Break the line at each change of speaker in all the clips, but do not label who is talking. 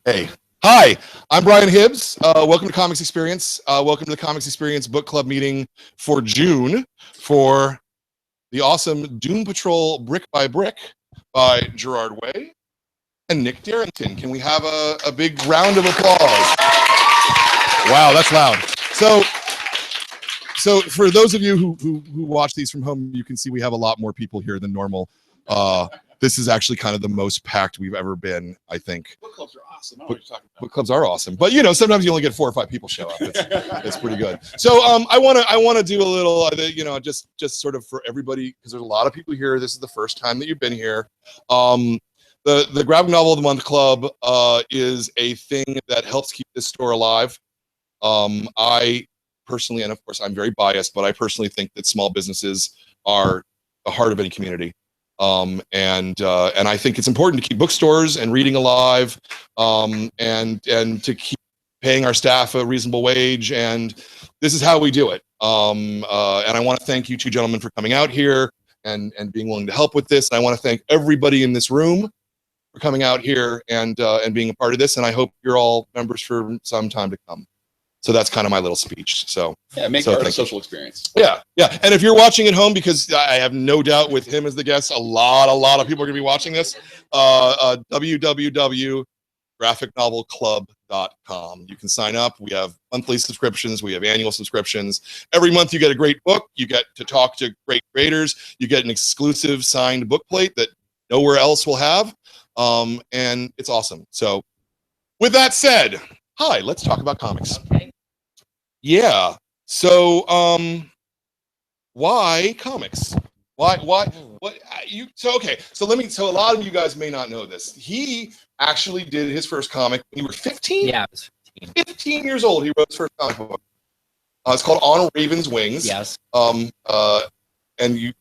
Hey. Hi, I'm Brian Hibbs. Welcome to Comix Experience. Welcome to the Comix Experience Book Club meeting for June for the awesome Doom Patrol Brick by Brick by Gerard Way and Nick Derington. Can we have a big round of applause? Wow, that's loud. So for those of you who watch these from home, you can see we have a lot more people here than normal. This is actually kind of the most packed we've ever been, I think.
Book clubs are awesome. I don't know what you're talking about.
Book clubs are awesome, but you know, sometimes you only get 4 or 5 people show up. It's pretty good. So I want to do a little, you know, just sort of for everybody, because there's a lot of people here. This is the first time that you've been here. The Graphic Novel of the Month Club is a thing that helps keep this store alive. I personally, and of course I'm very biased, but I personally think that small businesses are the heart of any community. And I think it's important to keep bookstores and reading alive, and to keep paying our staff a reasonable wage, and this is how we do it. And I want to thank you two gentlemen for coming out here and being willing to help with this. And I want to thank everybody in this room for coming out here and being a part of this. And I hope you're all members for some time to come. So that's kind of my little speech. So
yeah, make it a social experience.
Yeah. And if you're watching at home, because I have no doubt with him as the guest, a lot of people are gonna be watching this. www.graphicnovelclub.com. You can sign up. We have monthly subscriptions. We have annual subscriptions. Every month you get a great book. You get to talk to great creators. You get an exclusive signed book plate that nowhere else will have. And it's awesome. So with that said, hi, let's talk about comics.
Okay.
Yeah. So, why comics? Why? What? Okay. So a lot of you guys may not know this. He actually did his first comic when you were 15.
Yeah, I was 15.
15 years old. He wrote his first comic book. It's called On Raven's Wings.
Yes.
And you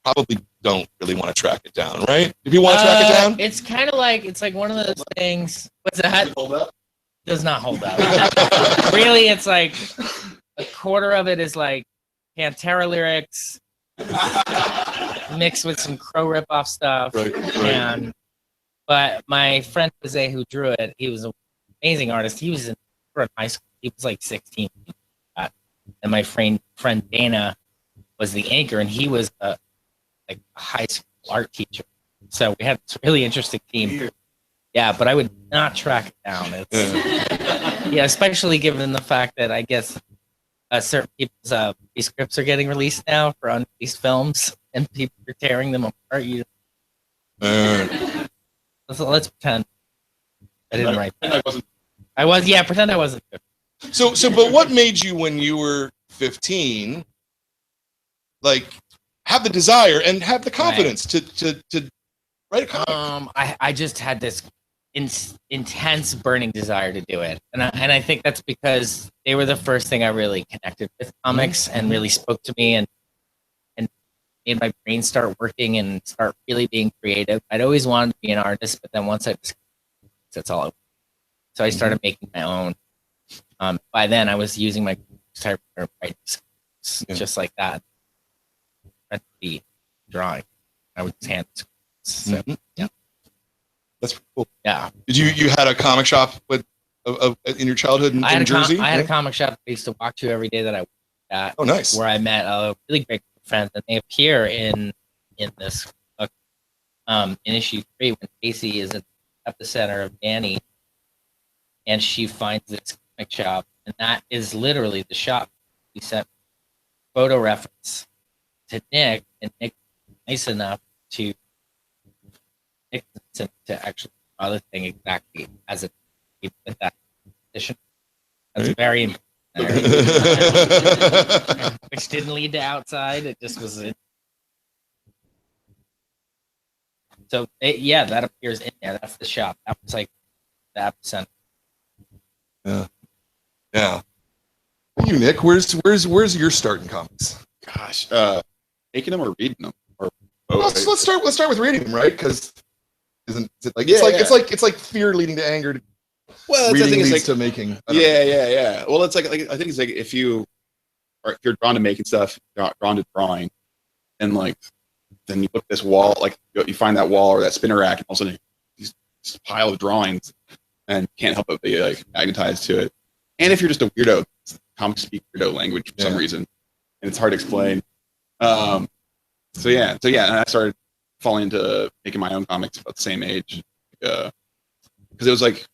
probably don't really want to track it down, right? If you want to track it down,
it's kind of like one of those things. What's that?
Hold up.
Does not hold up. Really, it's like a quarter of it is like Pantera lyrics mixed with some Crow ripoff stuff.
Right.
But my friend Jose, who drew it, he was an amazing artist. He was in high school. He was like 16. And my friend Dana was the anchor, and he was a high school art teacher. So we had this really interesting team. Yeah, but I would not track it down. Yeah, especially given the fact that I guess certain people's scripts are getting released now for unreleased films, and people are tearing them apart. So let's pretend I didn't write that. Pretend I wasn't.
So, but what made you, when you were 15, like, have the desire and have the confidence to write a comic?
I just had this intense burning desire to do it, and I think that's because they were the first thing I really connected with comics and really spoke to me and made my brain start working and start really being creative. I'd always wanted to be an artist, but then once that's all. So I started making my own. By then, I was using my typewriter to write just like that. I'd be drawing. I would hand. So yeah.
That's pretty cool.
Yeah.
Did you had a comic shop in your childhood in Jersey?
I had a comic shop I used to walk to every day that I worked at.
Oh, nice.
Where I met a really great friend, and they appear in this book, in issue 3 when Casey is at the epicenter of Danny, and she finds this comic shop, and that is literally the shop. We sent photo reference to Nick, and Nick was nice enough to actually draw the thing exactly as it with that position. That's very important. Which didn't lead to outside. It just was it. So that appears in there. That's the shop. That was like the epicenter.
Yeah. You, Nick, where's your start in comics?
Gosh, making them or reading them, or
let's start with reading them, right? Because isn't it like it's like fear leading to anger.
Well,
reading leads to making.
Yeah. Well, it's like I think it's like if you're drawn to making stuff, drawn to drawing, and like then you look at this wall, like you find that wall or that spinner rack, and all of a sudden this pile of drawings, and can't help but be like magnetized to it. And if you're just a weirdo, comics speak weirdo language for some reason, and it's hard to explain. So yeah, and I started falling into making my own comics about the same age, because it was like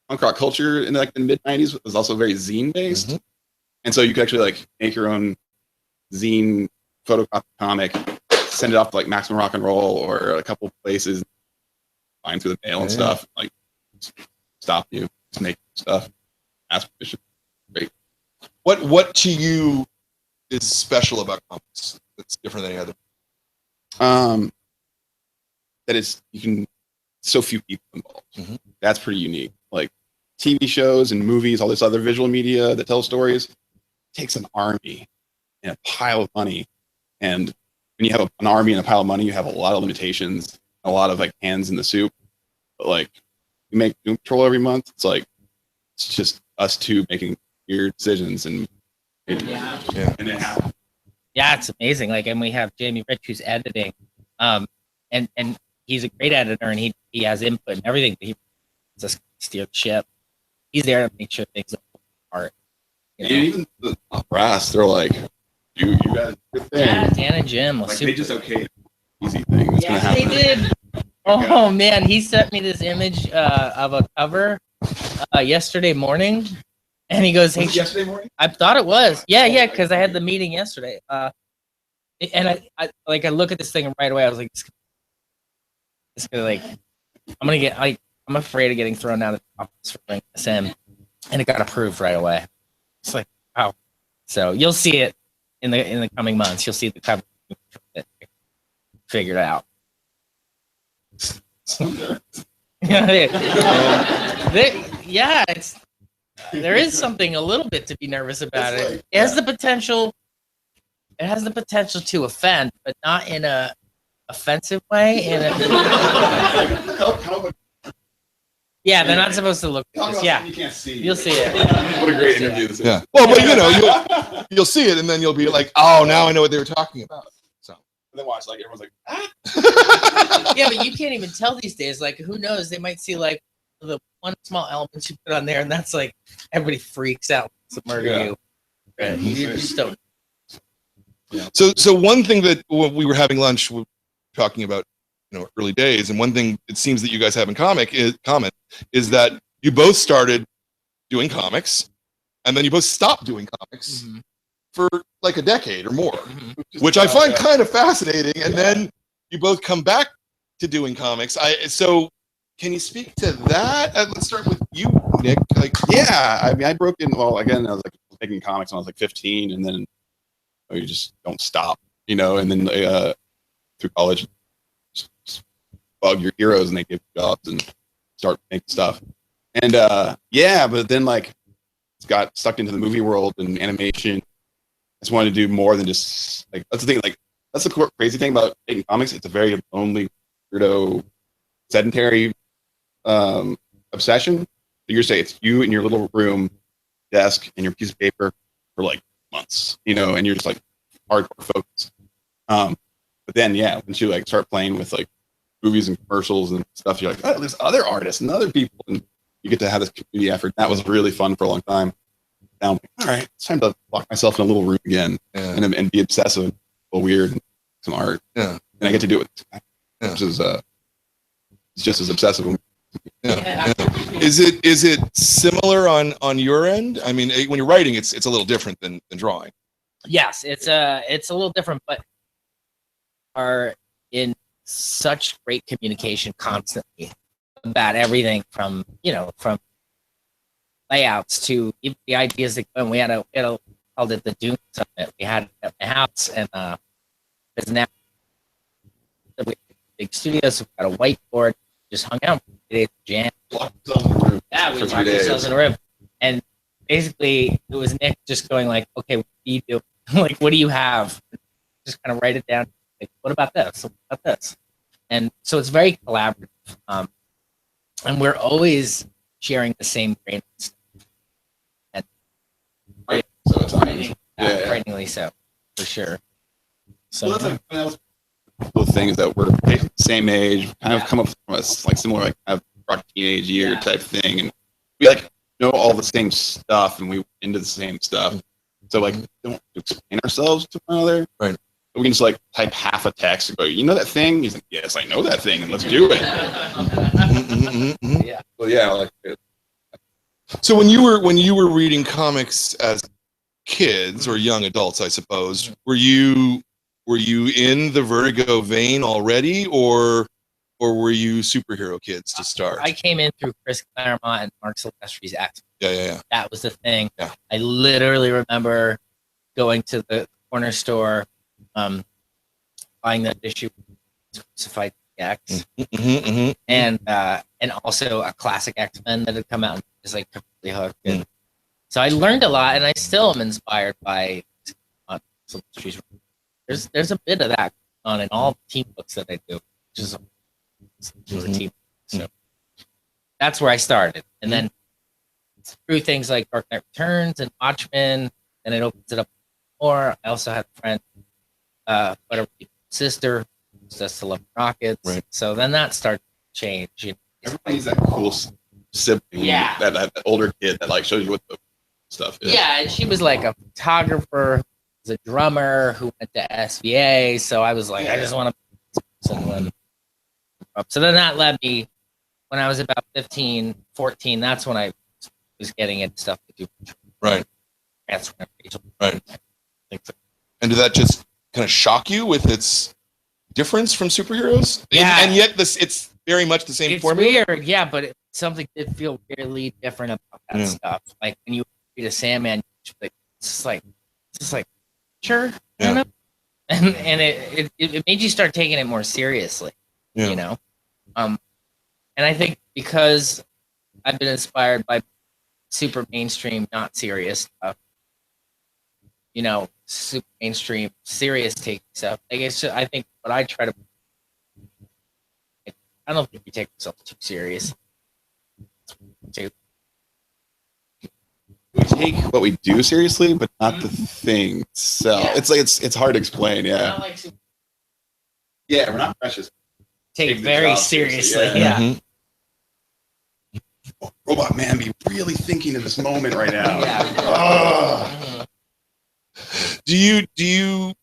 punk rock culture in like the mid '90s was also very zine based, and so you could actually like make your own zine photocopy comic, send it off to like Maximum Rock and Roll or a couple places, find through the mail and stuff, like stop you, just make stuff, ask permission. Great.
What to you is special about comics that's different than any other?
That is, you can so few people involved. That's pretty unique. Like TV shows and movies, all this other visual media that tell stories, takes an army and a pile of money. And when you have an army and a pile of money, you have a lot of limitations, a lot of like hands in the soup. But like, you make Doom Patrol every month. It's like, it's just us two making weird decisions, and and it happens.
Yeah, it's amazing. Like, and we have Jamie Rich who's editing, and he's a great editor, and he has input and everything. But he just steer the ship. He's there to make sure things are apart.
And even the brass, they're like, you guys, good thing.
Yeah, Dan and Jim.
Like they just okay, easy thing. That's gonna happen.
They did. Oh man, he sent me this image of a cover yesterday morning, and he goes, "Hey,
yesterday morning."
I thought it was. Yeah, because I had the meeting yesterday. And I look at this thing and right away I was like, it's gonna like, I'm afraid of getting thrown out of the office for bringing this in, and it got approved right away. It's like, wow. So you'll see it in the coming months. You'll see the cover figured out. There is something a little bit to be nervous about it. It has the potential. It has the potential to offend, but not in a offensive way. Yeah, they're not supposed to look at this. Yeah,
you can't see.
You'll see it.
What a great interview this is.
Yeah. Well, but you'll see it, and then you'll be like, oh, now I know what they were talking about. So
then watch, like everyone's like, ah.
Yeah, but you can't even tell these days. Like, who knows? They might see like the one small element you put on there, and that's like everybody freaks out to murder you. Right. You just don't.
So one thing that when we were having lunch, we were talking about, early days, and one thing it seems that you guys have in common is that you both started doing comics, and then you both stopped doing comics for like a decade or more, which I find kind of fascinating. And then you both come back to doing comics. So can you speak to that? Let's start with you, Nick. Like,
yeah, I mean, I broke in. Well, again, I was like making comics when I was like 15, and then you just don't stop, and then through college, just bug your heroes and they give you jobs and start making stuff. And but then like got stuck into the movie world and animation. I just wanted to do more than just like, that's the thing. Like, that's the crazy thing about making comics. It's a very lonely, weirdo, sedentary obsession. You're saying it's you in your little room, desk, and your piece of paper for like months, and you're just like hardcore focused. But then, once you like start playing with like movies and commercials and stuff, you're like, oh, there's other artists and other people, and you get to have this community effort. That was really fun for a long time. Now I'm like, all right, it's time to lock myself in a little room again and be obsessive and feel weird and some art. Yeah, and I get to do it, which is it's just as obsessive.
Yeah. Is it similar on your end? I mean, when you're writing, it's a little different than drawing. Yes,
it's a little different, but are in such great communication constantly about everything from layouts to even the ideas that when we had a called it the Doom Summit. We had it at my house, and there's now big studios. So we got a whiteboard, just hung out, jam. Yeah, we locked ourselves in a room, and basically it was Nick just going like, "Okay, what do you do? Like, what do you have?" Just kind of write it down. Like, what about this? What about this? And so it's very collaborative, and we're always sharing the same brain. And
so it's
frighteningly so, for sure. So
well, that's the things that we're the same age, kind of come up from a like similar like kind of teenage year type thing, and we like know all the same stuff and we into the same stuff. So like, don't explain ourselves to one another.
Right.
We can just like type half a text and go, you know that thing? He's like, yes, I know that thing, and let's do it.
Yeah.
Well, yeah, like it.
So when you were reading comics as kids or young adults, I suppose, were you in the Vertigo vein already, or were you superhero kids to start?
I came in through Chris Claremont and Mark Silvestri's X.
Yeah.
That was the thing.
Yeah.
I literally remember going to the corner store, buying that issue of Crucified X, and also a classic X-Men that had come out and just like completely hooked. And so I learned a lot, and I still am inspired by Silvestri's. There's a bit of that on in all the team books that I do, which is a team. So that's where I started, and then through things like Dark Knight Returns and Watchmen, and it opens it up more. I also had a friend, sister, who does to Love Rockets.
Right.
So then that started to change. You know,
Everybody's that cool sibling,
Yeah.
that older kid that like shows you what the stuff is.
yeah, and she was like a photographer, who was a drummer who went to SVA. So I was like, I just want to. So then that led me, when I was about 15, 14, that's when I was getting into stuff to do.
Right.
That's when
Right. And did that just kind of shock you with its difference from superheroes?
Yeah.
And yet it's very much the same
It's
formula.
weird, yeah, but something did feel really different about that
Yeah.
stuff. Like when you read a Sandman, it's just like, sure,
Yeah.
you know? And it made you start taking it more seriously,
Yeah.
you know? And I think because I've been inspired by super mainstream, not serious stuff, you know, super mainstream, serious take stuff. Like it's just, I think what I try to, I don't think we take ourselves too serious.
We take what we do seriously, but not the thing itself.
Yeah.
It's like it's hard to explain.
Not
Yeah.
like super,
Yeah, we're not precious.
take
Take
it
the
very
job
seriously.
seriously,
Yeah.
Mhm.
Robot man, be really thinking in this moment right now.
Yeah.
Ugh.
Do you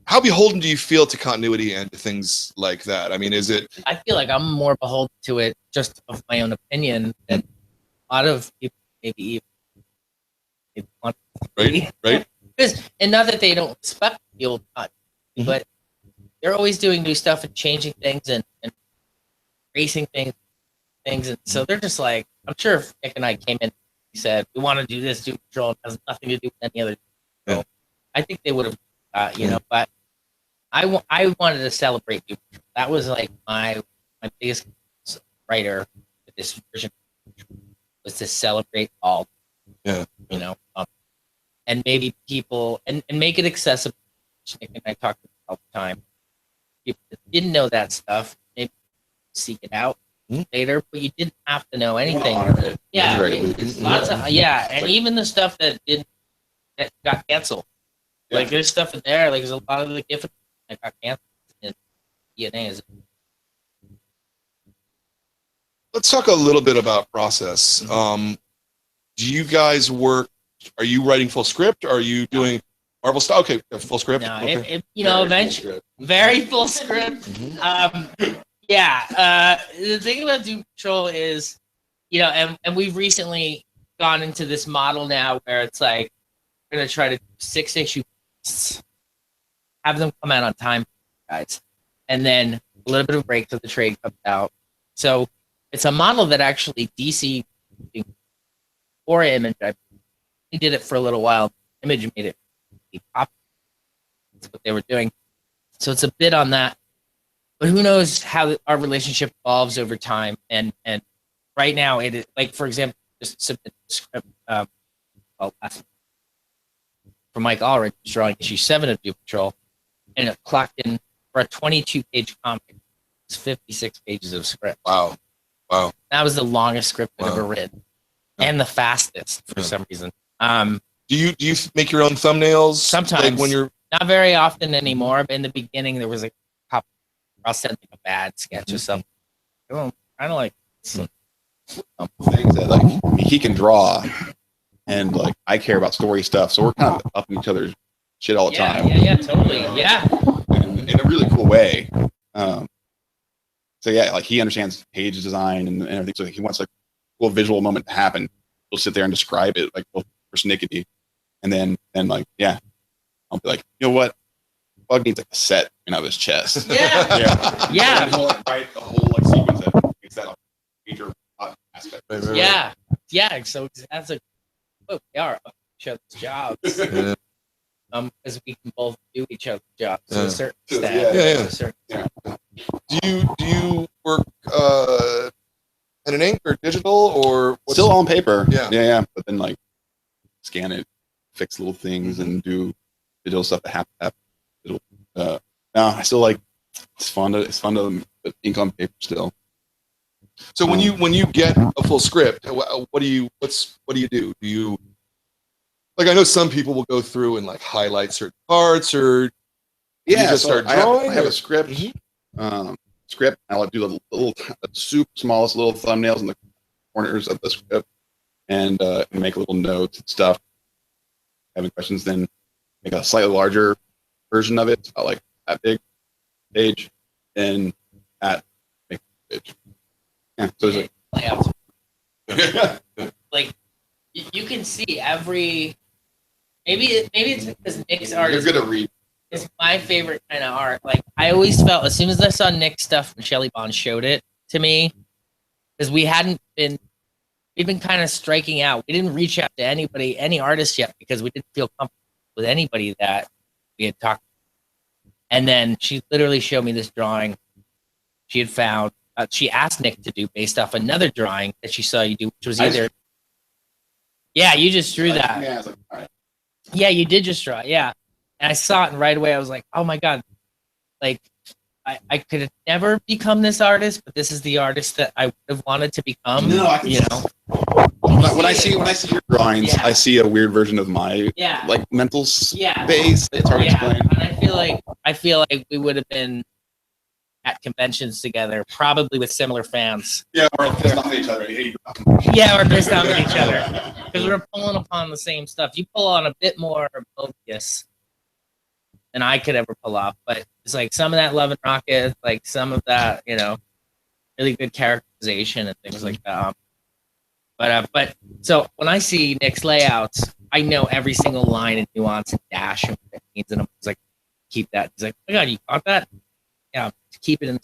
how beholden do you feel to continuity and to things like that? I mean, is it
I feel like I'm more beholden to it just of my own opinion than a lot of people maybe even want to be.
right?
And not that they don't respect the old continuity, but they're always doing new stuff and changing things and racing things. And so they're just like, I'm sure if Nick and I came in and said, we want to do this, Doom Patrol, it has nothing to do with any other.
Yeah.
I think they would have, you know, but I wanted to celebrate Doom Patrol. That was like my biggest writer with this version was to celebrate all,
Yeah.
you know, and maybe people, and make it accessible. Nick and I talk about it all the time. People that didn't know that stuff, maybe seek it out later, but you didn't have to know anything. Yeah, lots of and even the stuff that got canceled.
Yeah.
Like there's stuff in there. Like there's a lot of the gift that got canceled in DNA.
Let's talk a little bit about process. Do you guys work? Are you writing full script? Are you doing Marvel stuff? Okay, full script.
No,
Okay.
you know, eventually, very full script. The thing about Doom Patrol is, you know, and we've recently gone into this model now where it's like we're gonna try to do 6-issue, have them come out on time, guys, and then a little bit of break till the trade comes out. So it's a model that actually DC or Image, I did it for a little while. Image made it pop. That's what they were doing. So it's a bit on that. But who knows how our relationship evolves over time. And right now, it is, like, for example, just submit the script for Mike Allred, who's drawing issue 7 of Doom Patrol, and it clocked in for a 22-page comic. It's 56 pages of script.
Wow.
That was the longest script I've
Wow.
ever written, and the fastest for some reason.
Do you make your own thumbnails?
Sometimes.
like when you're
Not very often anymore, but in the beginning, there was a couple. I'll send like a bad sketch or something. Oh, kind of like this.
things that like I mean, he can draw, and like I care about story stuff, so we're kind of up in each other's shit all the time.
Yeah, totally. Yeah.
And in a really cool way. So yeah, like he understands page design and everything. So he wants like a cool visual moment to happen. He'll sit there and describe it like persnickety, and then like yeah, I'll be like, you know what, Bug needs like a set out of his chest.
Yeah.
And he'll like write the whole like sequence that makes that like, major aspect.
Yeah. So that's a we are up each other's jobs.
Yeah.
Because we can both do each other's jobs to a certain
Yeah.
extent.
Yeah.
To a certain extent.
Do you work pen and ink or digital or what's
Still on paper.
Yeah.
But then like scan it, fix little things, and do digital stuff that happen. No, I still like. It's fun to put ink on paper still.
So when you get a full script, what do you do? Do you like? I know some people will go through and like highlight certain parts, or you just start drawing.
I have a script. Script. I'll do the little super smallest little thumbnails in the corners of the script, and make little notes and stuff. Having questions, then make a slightly larger version of it, about like that big page, then at make a page. Yeah, so it's
Layouts. Like you can see every. Maybe it's because Nick's art
you're good at read.
is my favorite kind of art. Like I always felt as soon as I saw Nick's stuff and Shelley Bond showed it to me, because we'd been kind of striking out. We didn't reach out to any artist yet, because we didn't feel comfortable with anybody that we had talked to. And then she literally showed me this drawing she had found. She asked Nick to do based off another drawing that she saw you do, which was either. Yeah, you just drew that.
Yeah, I was like, all right.
Yeah, you did just draw it. Yeah. And I saw it, and right away I was like, oh my God. Like, I could have never become this artist, but this is the artist that I would have wanted to become.
No, I can
you know.
When I see your drawings,
Yeah.
I see a weird version of my
Yeah.
like mental
Yeah.
space. It's hard to explain.
And I feel like we would have been at conventions together, probably with similar fans.
Yeah, or pissed off at each other. Hey,
Yeah, we're pissed off at each other because we're pulling upon the same stuff. You pull on a bit more Mobius than I could ever pull off, but it's like some of that Love and Rocket, like some of that, really good characterization and things like that. But so when I see Nick's layouts, I know every single line and nuance and dash and what it means, and I'm just like, keep that. He's like, oh my God, you got that? Yeah, keep it in.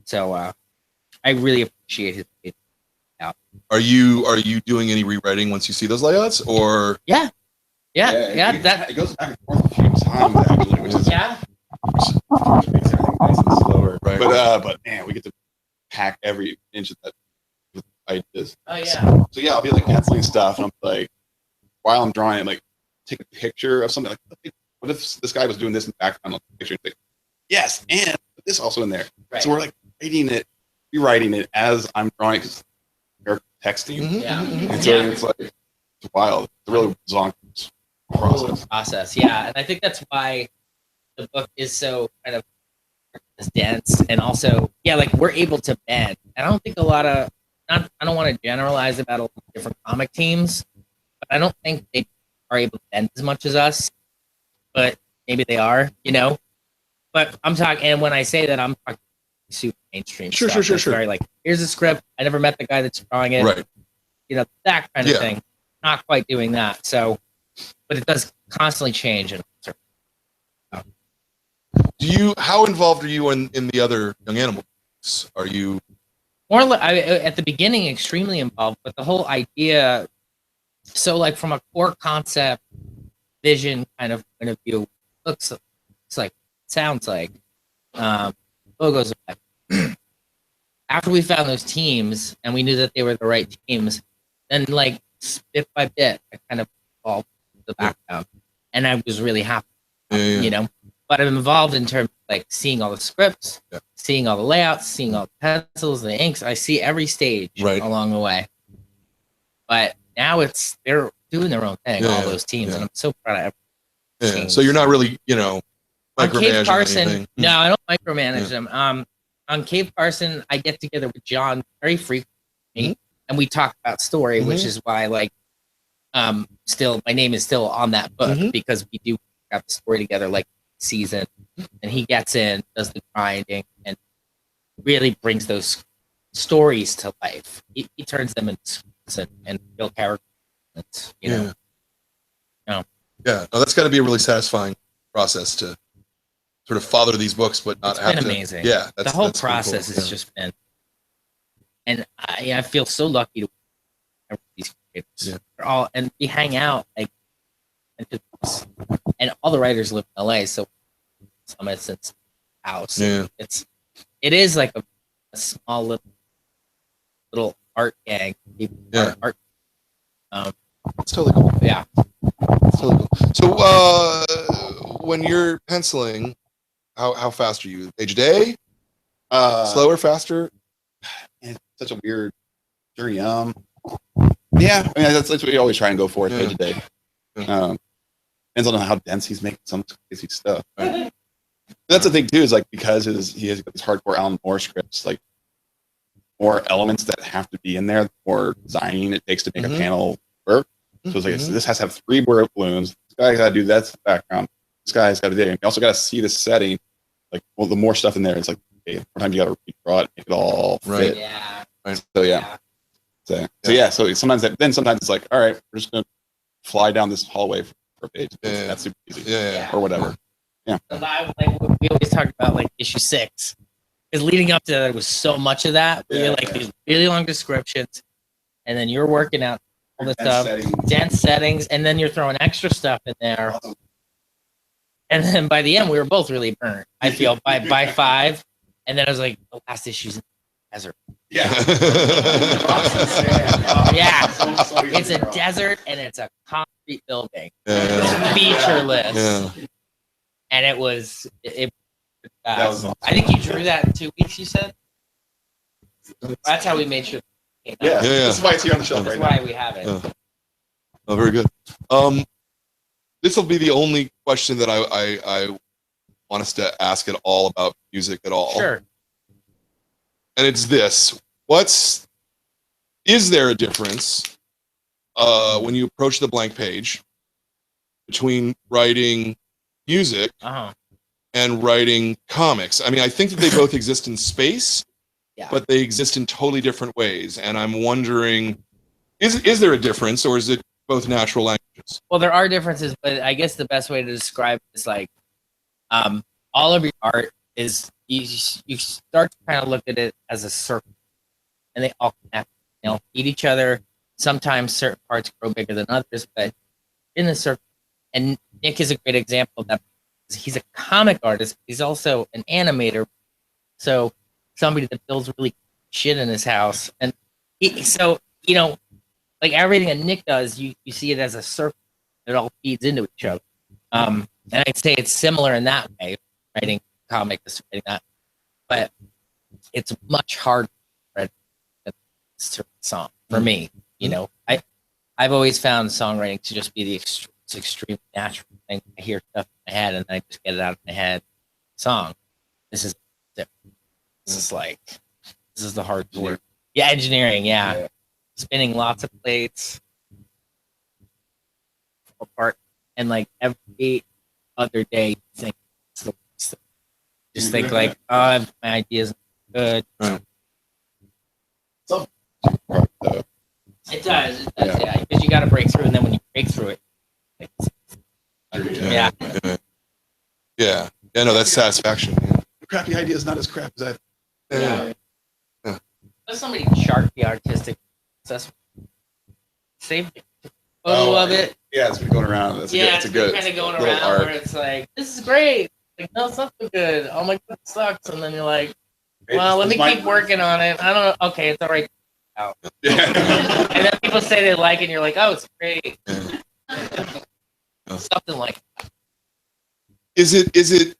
So I really appreciate his.
Are you doing any rewriting once you see those layouts, or
Yeah.
It goes back and forth a few times actually, which is makes everything nice and slower.
Right.
But man, we get to pack every inch of that with ideas.
Oh yeah.
So yeah, I'll be like canceling stuff, and I'm like, while I'm drawing, I'm like, take a picture of something. Like, what if this guy was doing this in the background on the picture? Like, yes, and put this also in there.
Right.
So we're like rewriting it as I'm drawing, because they're texting.
Yeah.
And so it's like, it's wild. It's a really zonkers process.
Yeah, and I think that's why the book is so kind of dense, and also like we're able to bend. And I don't think I don't want to generalize about a lot of different comic teams, but I don't think they are able to bend as much as us. But maybe they are, But I'm talking, and when I say that, I'm talking super mainstream.
Sure.
Very like, here's a script. I never met the guy that's drawing it.
right?
That kind of thing. Not quite doing that. So, but it does constantly change. And
How involved are you in the other Young Animals? Are you
at the beginning extremely involved, but the whole idea. So, like from a core concept, vision kind of point of view, looks like, sounds like, logos. After we found those teams and we knew that they were the right teams, then like bit by bit, I kind of evolved the background, and I was really happy, But I'm involved in terms of like seeing all the scripts, seeing all the layouts, seeing all the pencils, the inks. I see every stage along the way. But now they're doing their own thing, all those teams, and I'm so proud of every team.
So you're not really,
on
micromanaging
Cave Carson,
anything.
no, I don't micromanage them. On Cave Carson, I get together with John very frequently, And we talk about story, which is why like still my name is still on that book because we do have the story together like season, and he gets in, does the grinding, and really brings those stories to life. He turns them into scripts and real characters, you know.
Yeah, no, that's got to be a really satisfying process to sort of father these books, but not
It's
have
been
to.
amazing.
Yeah,
The whole
that's pretty
process
cool.
has just been, and I feel so lucky to work with these creators. They're all, and we hang out like, and all the writers live in LA, so Summits and house.
Yeah.
It is like a small little art gang. Art.
It's totally cool.
Yeah.
It's totally cool. So, when you're penciling, how fast are you? Page a day? Slower, faster?
It's such a weird journey. Yeah, I mean that's what we always try and go for, page a day. Depends on how dense he's making some crazy stuff. Right? That's the thing too, is like because he has these hardcore Alan Moore scripts, like more elements that have to be in there, more designing it takes to make a panel work. So it's like this has to have 3 balloons. This guy's got to do that's the background. This guy's got to do it. You also got to see the setting. Like, well, the more stuff in there, it's like, okay, more time you got to redraw it, make it all fit.
Yeah.
Right.
So yeah. So sometimes it's like, all right, we're just gonna fly down this hallway for a page. That's super easy. Or whatever. Yeah.
We always talk about like issue 6, because leading up to that, there was so much of that. We had like these really long descriptions, and then you're working out all the stuff, dense settings, and then you're throwing extra stuff in there. And then by the end, we were both really burnt. I feel by 5, and then I was like, the last issue's in the desert.
Yeah.
It's a desert and it's a concrete building. Featureless. And it was
That was awesome.
I think you drew that in 2 weeks, you said? That's how we made sure it came out.
That's why it's here on the shelf
That's
right now.
why we have it.
Oh, very good. This will be the only question that I want us to ask at all about music at all.
Sure.
And it's this: is there a difference when you approach the blank page between writing music and writing comics? I mean, I think that they both exist in space, but they exist in totally different ways. And I'm wondering, is there a difference, or is it both natural languages?
Well, there are differences, but I guess the best way to describe it is like all of your art is you start to kind of look at it as a circle, and they all connect. They all feed each other. Sometimes certain parts grow bigger than others, but in the circle. And Nick is a great example of that. He's a comic artist. He's also an animator. So somebody that builds really shit in his house. And like everything that Nick does, you see it as a circle. It all feeds into each other. And I'd say it's similar in that way, writing comics, writing that. But it's much harder to write a song for me. You know, I've always found songwriting to just be the extreme natural thing. I hear stuff in my head and then I just get it out of my head. Song. This is different. This is the hard work. Yeah, engineering. Yeah. Spinning lots of plates apart, and like every other day, you think just think like, oh, my idea's good. It does, yeah. Because you got to break through, and then when you break through it,
Yeah, no, that's satisfaction.
The crappy idea is not as crap as
There's somebody chart the artistic process. Save a photo of it.
Yeah, it's been going around. It's a good
kind of going
little
around
art.
where it's like, this is great. Like, no, it's not so good. Oh my god, it sucks. And then you're like, well, let me keep working on it. I don't know. Okay, it's all right. Out. And then people say they like it, and you're like, oh, it's great. Something like that.
Is it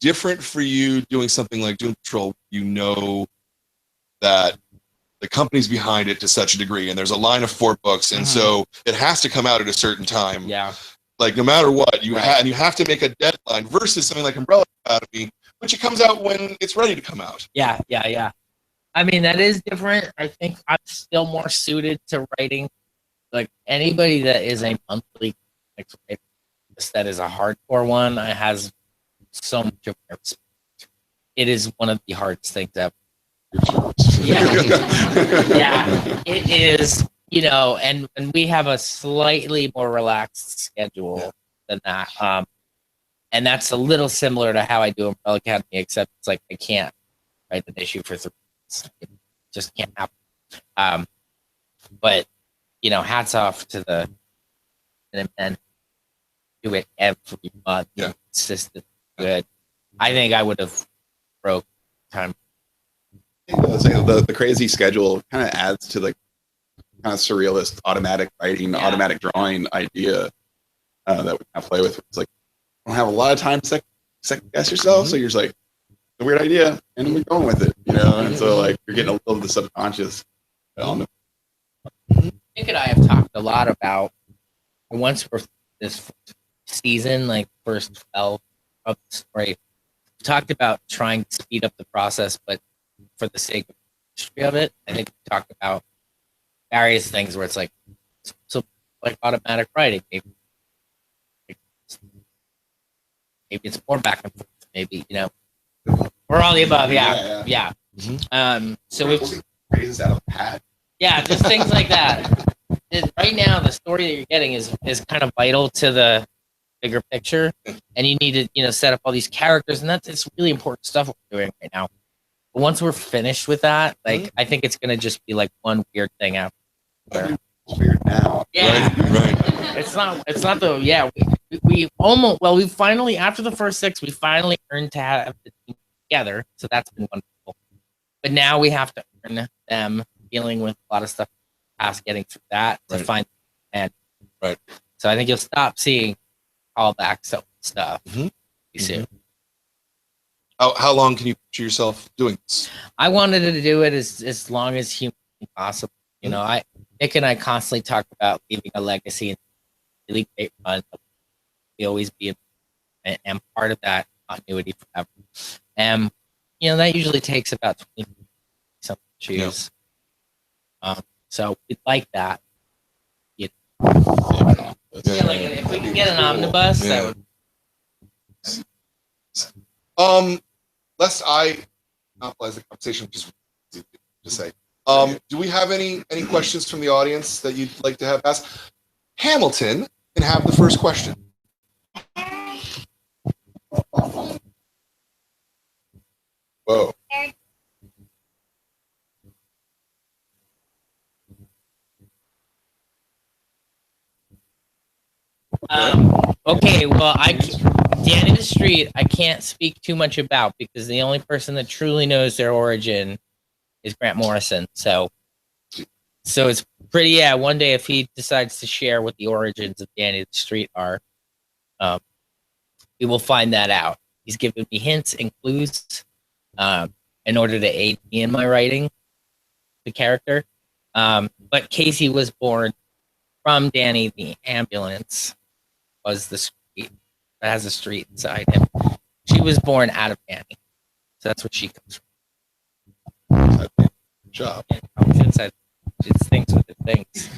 different for you doing something like Doom Patrol? You know that the company's behind it to such a degree, and there's a line of 4 books, and so it has to come out at a certain time.
Yeah.
Like no matter what, you have to make a deadline versus something like Umbrella Academy, which it comes out when it's ready to come out.
Yeah. I mean, that is different. I think I'm still more suited to writing. Like anybody that is a monthly comics writer, that is a hardcore one, I has so much of my respect. It is one of the hardest things ever. Yeah. Yeah, it is, you know, and we have a slightly more relaxed schedule than that. And that's a little similar to how I do Umbrella Academy, except it's like I can't write an issue for 3 months. It just can't happen. But you know, hats off to the and do it every month.
Yeah.
Consistent, good. I think I would have broke time.
The crazy schedule kind of adds to the kind of surrealist automatic writing, automatic drawing idea that we kind of play with. It's like, you don't have a lot of time to second guess yourself, so you're just like, it's a weird idea, and we're going with it, you know? And so, like, you're getting a little of the subconscious element.
Nick and I have talked a lot about once we're this season, like first 12 of the story, we talked about trying to speed up the process, but for the sake of the history of it, I think we talked about various things where it's like, so like automatic writing, maybe it's more back and forth, maybe, you know, or all the above, yeah. So we've
Phrases out of the hat.
yeah, just things like that. Right now, the story that you're getting is kind of vital to the bigger picture, and you need to, you know, set up all these characters, and it's really important stuff we're doing right now. But once we're finished with that, like, I think it's gonna just be like one weird thing after.
It's weird now.
Yeah,
Right.
it's not the we almost, well, we finally, after the first 6, we finally earned to have the team together, so that's been wonderful. But now we have to earn them dealing with a lot of stuff past getting through that to find and
Right.
So I think you'll stop seeing callbacks to stuff pretty soon.
How long can you picture yourself doing this?
I wanted to do it as long as humanly possible. You know, Nick and I constantly talk about leaving a legacy and really great run. We always be and part of that continuity forever. And you know, that usually takes about 20 something issues. So we'd like that. Yeah, like if we could get an omnibus, that would.
Lest I monopolize the conversation, which is easy to say. Do we have any questions from the audience that you'd like to have asked? Hamilton can have the first question. Whoa.
Okay, well, Danny the Street, I can't speak too much about because the only person that truly knows their origin is Grant Morrison. So it's pretty, one day if he decides to share what the origins of Danny the Street are, we will find that out. He's given me hints and clues in order to aid me in my writing the character. But Casey was born from Danny the Ambulance, was the street that has a street inside him. She was born out of Danny, so that's where she comes from.
Good job.
It's things with the things.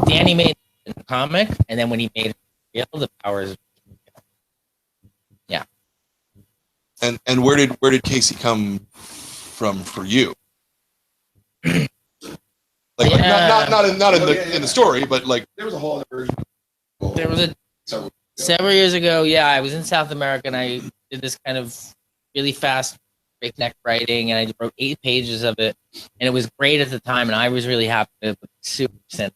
Danny made a comic, and then when he made it real, the powers. Yeah.
And where did Casey come from for you? Like not in the story, but like
There was a whole other version.
There was several years ago. Yeah, I was in South America and I did this kind of really fast breakneck writing, and I wrote 8 pages of it, and it was great at the time, and I was really happy with it. Super sent.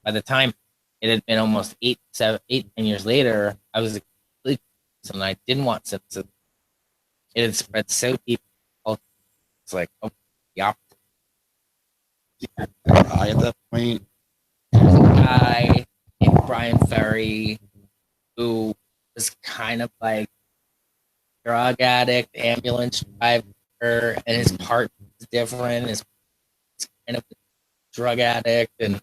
By the time it had been almost 10 years later, I was completely and I didn't want Simpsons. It had spread so deep. It's like, oh, the opposite.
I at that point.
There's a guy named Brian Ferry who was kind of like drug addict, ambulance driver, and his part is different. Is kind of a drug addict, and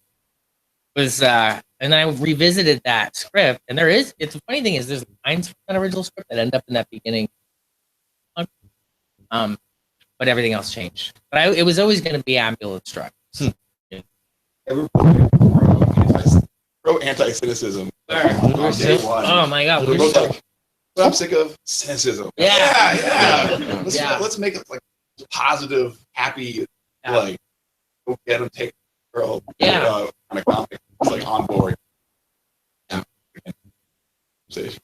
was and then I revisited that script, and it's the funny thing is there's lines from that original script that end up in that beginning, but everything else changed. But it was always going to be ambulance truck.
Pro anti-cynicism.
Oh my god,
We're both like, I'm sick of cynicism.
Yeah.
Let's make it like positive, happy, like go get them, take the girl.
Yeah.
On a comic, it's like on board. Conversation.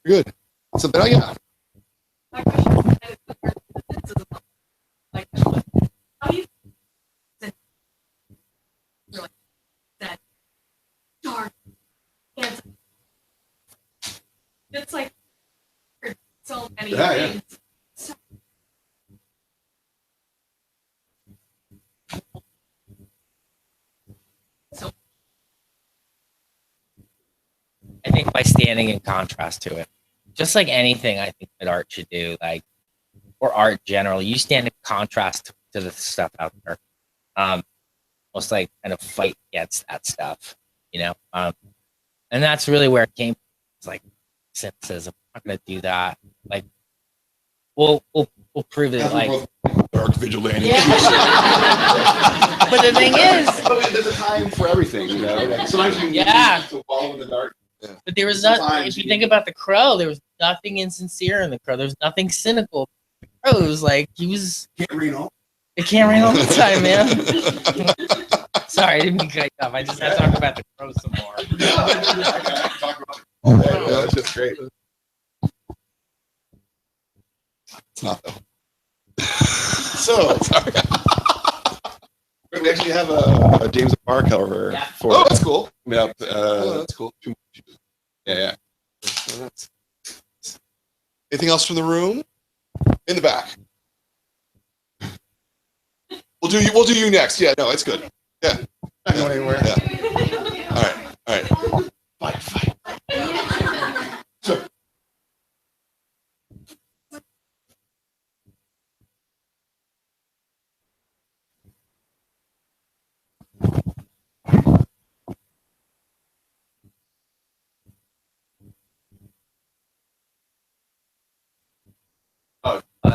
Good. So, but yeah.
My question is, like, how do you like that dark handsome? It's like so many things. So,
I think by standing in contrast to it, just like anything, I think that art should do, like, or art generally, you stand in contrast to the stuff out there. Almost like kind of fight against that stuff, you know. And that's really where it came from. It's like cynicism. I'm not gonna do that. Like, we'll prove it. Like,
dark vigilante.
yeah. But the thing is,
there's a time for everything, you know. Like, sometimes you need to wallow in the dark.
but there was nothing. If you think about the Crow, there was nothing insincere in the Crow. There was nothing cynical. The Crow was like he was.
Can't read all.
It can't rain all the time, man. Sorry, I didn't mean to cut you off. I just had to talk about the Crow some more.
That's just great. It's not though. So we actually have a James Barr cover for.
Oh, that's cool.
Yeah,
That's cool.
yeah.
Anything else from the room? In the back. We'll do you next. Yeah, no, it's good. Yeah.
Not going anywhere.
Yeah. All right.
Fight. So,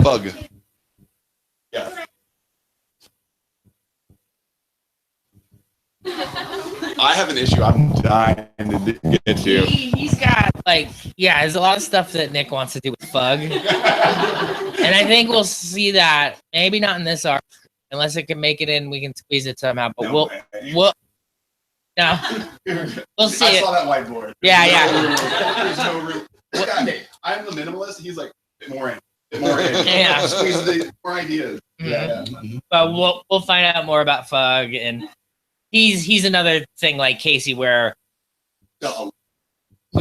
Bug.
yeah. I have an issue I'm dying to get into.
He's got there's a lot of stuff that Nick wants to do with Fug. And I think we'll see that, maybe not in this arc, unless it can make it in, we can squeeze it somehow, but we'll see
I
it.
saw that whiteboard.
Yeah.
There's no room. This guy, hey, I'm the minimalist. He's like, bit more in.
Yeah.
Squeeze the more ideas.
Mhm.
Yeah.
But we'll find out more about Fug, and he's another thing like Casey where we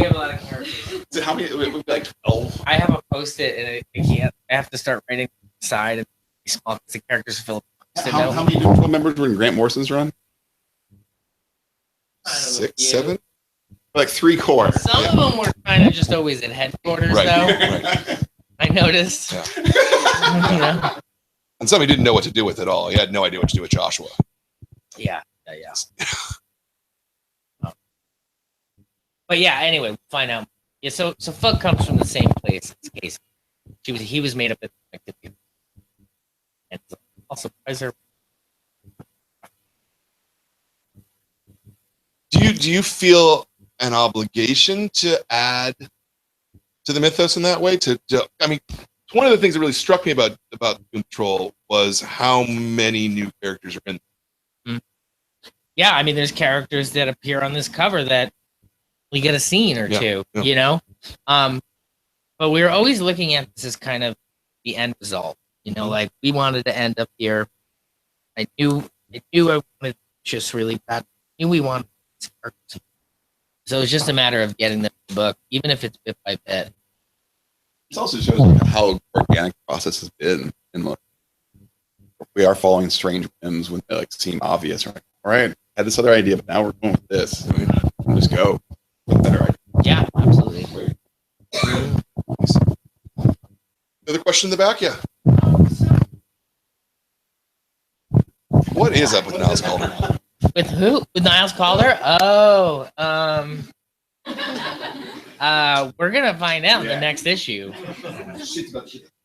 have a lot of characters.
So how many? Like 12.
I have a post-it and I have to start writing side and small because the characters fill up.
How many individual members were in Grant Morrison's run?
6, 7.
Like 3 core.
Some of them were kind of just always at headquarters,
Right.
though.
Right.
I noticed.
Yeah.
You know?
And somebody didn't know what to do with it all. He had no idea what to do with Joshua.
Yeah. But yeah, anyway, we'll find out. Yeah, so Fug comes from the same place as Casey. He was made up at activity. And I'll surprise her.
Do you feel an obligation to add to the mythos in that way? I mean, one of the things that really struck me about Control was how many new characters are in.
Yeah, I mean, there's characters that appear on this cover that we get a scene or two, you know? But we were always looking at this as kind of the end result, you know, like we wanted to end up here. I knew I wanted just really bad. I knew we wanted these characters. So it was just a matter of getting them in the book, even if it's bit by bit.
This also shows how organic the process has been. And look, we are following strange whims when they like seem obvious. Right? All right, I had this other idea, but now we're going with this. I mean, just go. Better idea.
Yeah, absolutely.
Another question in the back? Yeah. What is up with Niles Calder?
With who? With Niles Calder? Oh, we're gonna find out in the next issue.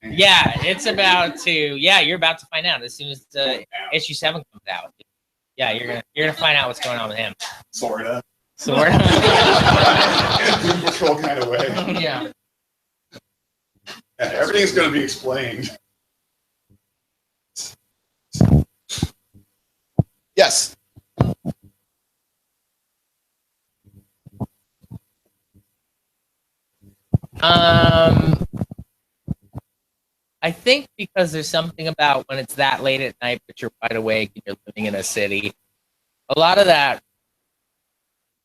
Yeah, it's about to. Yeah, you're about to find out as soon as issue 7 comes out. Yeah, you're gonna find out what's going on with him.
Sorta.
Sort
In a Doom Patrol kind of way.
Yeah.
Yeah, everything's going to be explained.
Yes.
I think because there's something about when it's that late at night, but you're wide awake and you're living in a city. A lot of that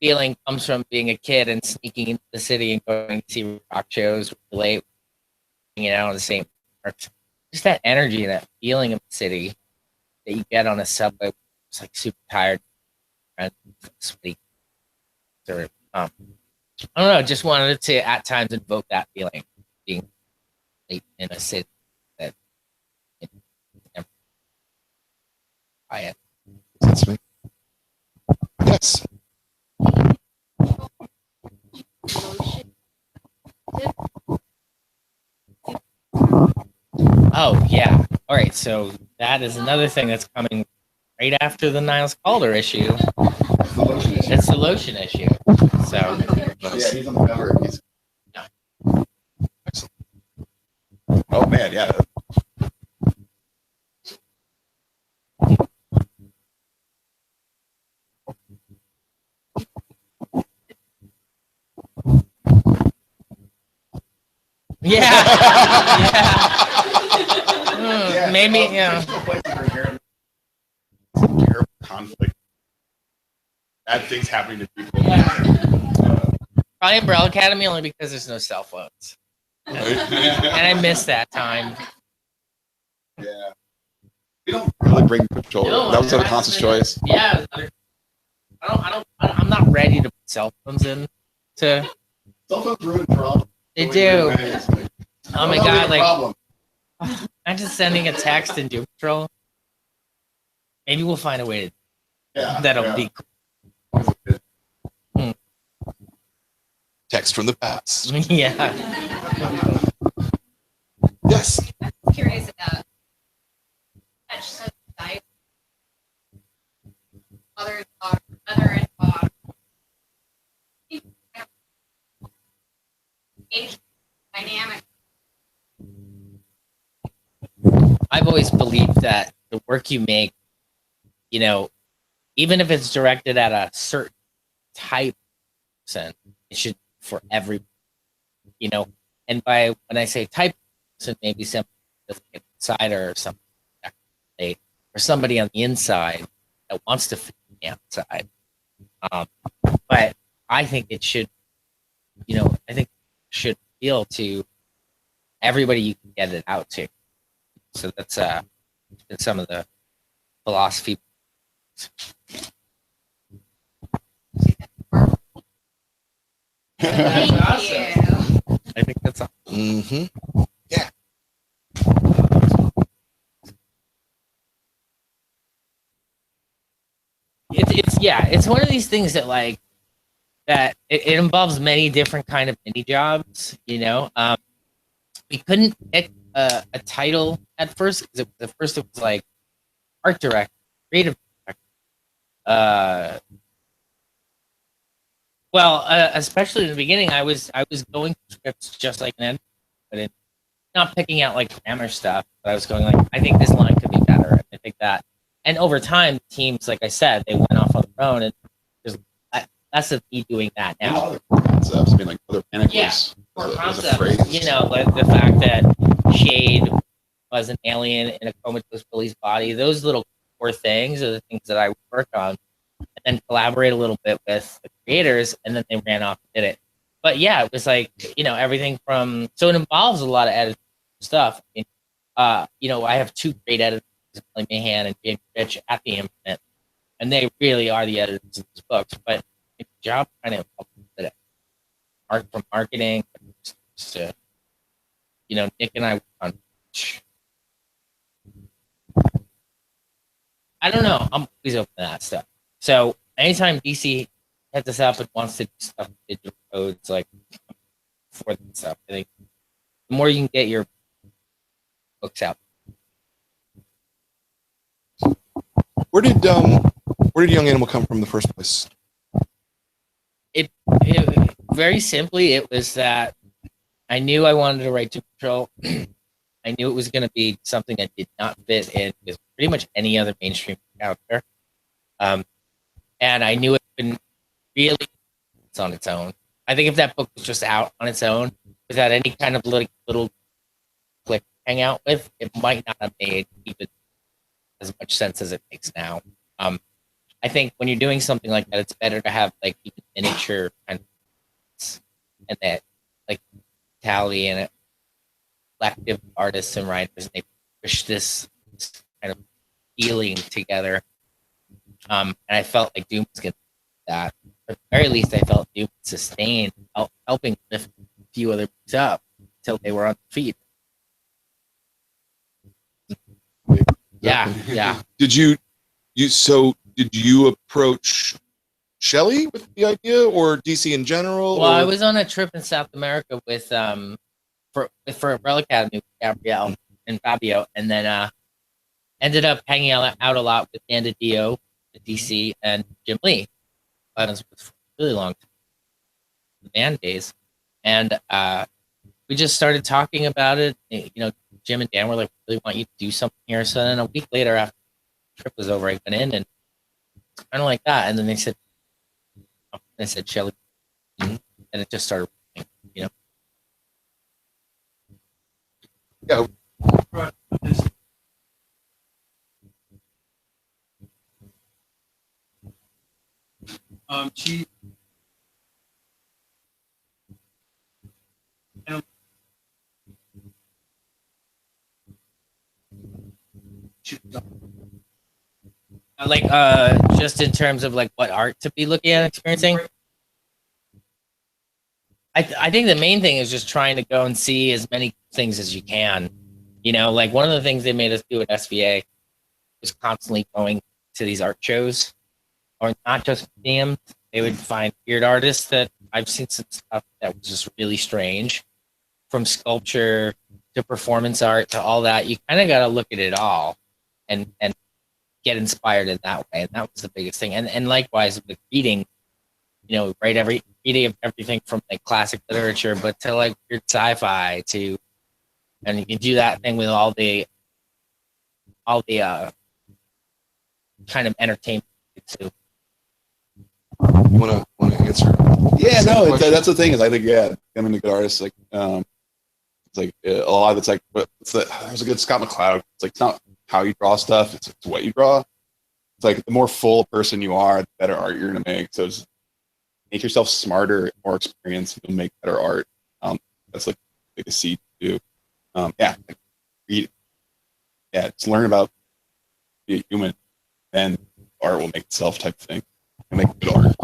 feeling comes from being a kid and sneaking into the city and going to see rock shows late, hanging out in the same parks. Just that energy, that feeling of the city that you get on a subway. It's like super tired, and sweaty. I don't know. Just wanted to at times invoke that feeling, being late in a city that never quiet.
That's me. Yes.
Oh yeah. All right. So that is another thing that's coming right after the Niles Calder issue. It's the lotion issue. So
Yeah, he's on the cover. Oh man, yeah.
yeah.
Yeah,
Maybe
there's no place for terrible conflict. Bad things happening to people.
Probably Umbrella Academy only because there's no cell phones. And I miss that time.
Yeah. We don't really bring patrol.
No,
That was a conscious choice.
Yeah. I'm not ready to put cell phones in to
Cell phones ruin Trump.
they do. Oh my god, like
problem.
I'm just sending a text in Doom Patrol. Maybe we'll find a way to that'll be cool.
Text from the past.
Yeah.
Yes.
I'm curious about diet, other dynamic.
I've always believed that the work you make, even if it's directed at a certain type of person, it should be for every, and by when I say type person, maybe somebody that's an insider or something or somebody on the inside that wants to fit on the outside. But I think it should, I think it should appeal to everybody you can get it out to. So that's some of the philosophy.
Thank you.
I think that's
Mm-hmm. Yeah.
It's one of these things that that it involves many different kind of mini jobs. We couldn't pick a title at first because it was like art director, creative director. Especially in the beginning, I was going through scripts just like an editor, but not picking out like grammar stuff. But I was going like, I think this line could be better. And I think that, and over time, teams, like I said, they went off on their own, and that's me doing that now.
Other concepts, like other panic
Or
was a
concepts,
phrase.
like the fact that Shade was an alien in a comatose Billy's body. Those little core things are the things that I work on, and then collaborate a little bit with the creators, and then they ran off and did it. But yeah, it was like, everything from, so it involves a lot of editing stuff. I have two great editors, Kelly Mahan and James Rich at the Infinite, and they really are the editors of these books. But the job kind of did it. From marketing to, Nick and I work on. I don't know. I'm always open to that stuff. So anytime DC heads us up and wants to do stuff with digital codes, like for that stuff, I think the more you can get your books out.
Where did Young Animal come from in the first place?
It very simply, it was that I knew I wanted to write Doom Patrol. I knew it was going to be something that did not fit in with pretty much any other mainstream out there. And I knew it couldn't really it's on its own. I think if that book was just out on its own, without any kind of little click to hang out with, it might not have made even as much sense as it makes now. I think when you're doing something like that, it's better to have like even miniature kind of and that like mentality and it collective artists and writers, and they push this kind of feeling together. And I felt like Doom was going to do that. At the very least, I felt Doom sustained, helping lift a few other books up until they were on their feet. Yeah.
Did you approach Shelley with the idea, or DC in general?
Well,
or?
I was on a trip in South America with for Umbrella Academy with Gabrielle and Fabio, and then ended up hanging out a lot with Dan DiDio at DC and Jim Lee. I was with for a really long time, the band days, and we just started talking about it. You know, Jim and Dan were like, "Really want you to do something here." So then a week later, after the trip was over, I went in and it's kind of like that. And then they said, "Shelley," and it just started, you know.
Yeah.
She
Like just in terms of like what art to be looking at and experiencing. I think the main thing is just trying to go and see as many things as you can. You know, like one of the things they made us do at SVA was constantly going to these art shows, or not just museums. They would find weird artists that I've seen some stuff that was just really strange, from sculpture to performance art to all that. You kind of got to look at it all and get inspired in that way. And that was the biggest thing. And likewise with reading, you know, reading of everything from like classic literature, but to like weird sci-fi to, and you can do that thing with all the kind of entertainment too.
You want to answer?
Yeah, no,
question?
that's the thing is I think becoming a good artist like it's like a lot of it's like there's a good Scott McCloud. It's like it's not how you draw stuff, it's what you draw. It's like the more full person you are, the better art you're gonna make. So just make yourself smarter, more experienced, you'll make better art. That's like the biggest seed to do. Like read. Yeah, just learn about being a human, and art will make itself type of thing. And make good art.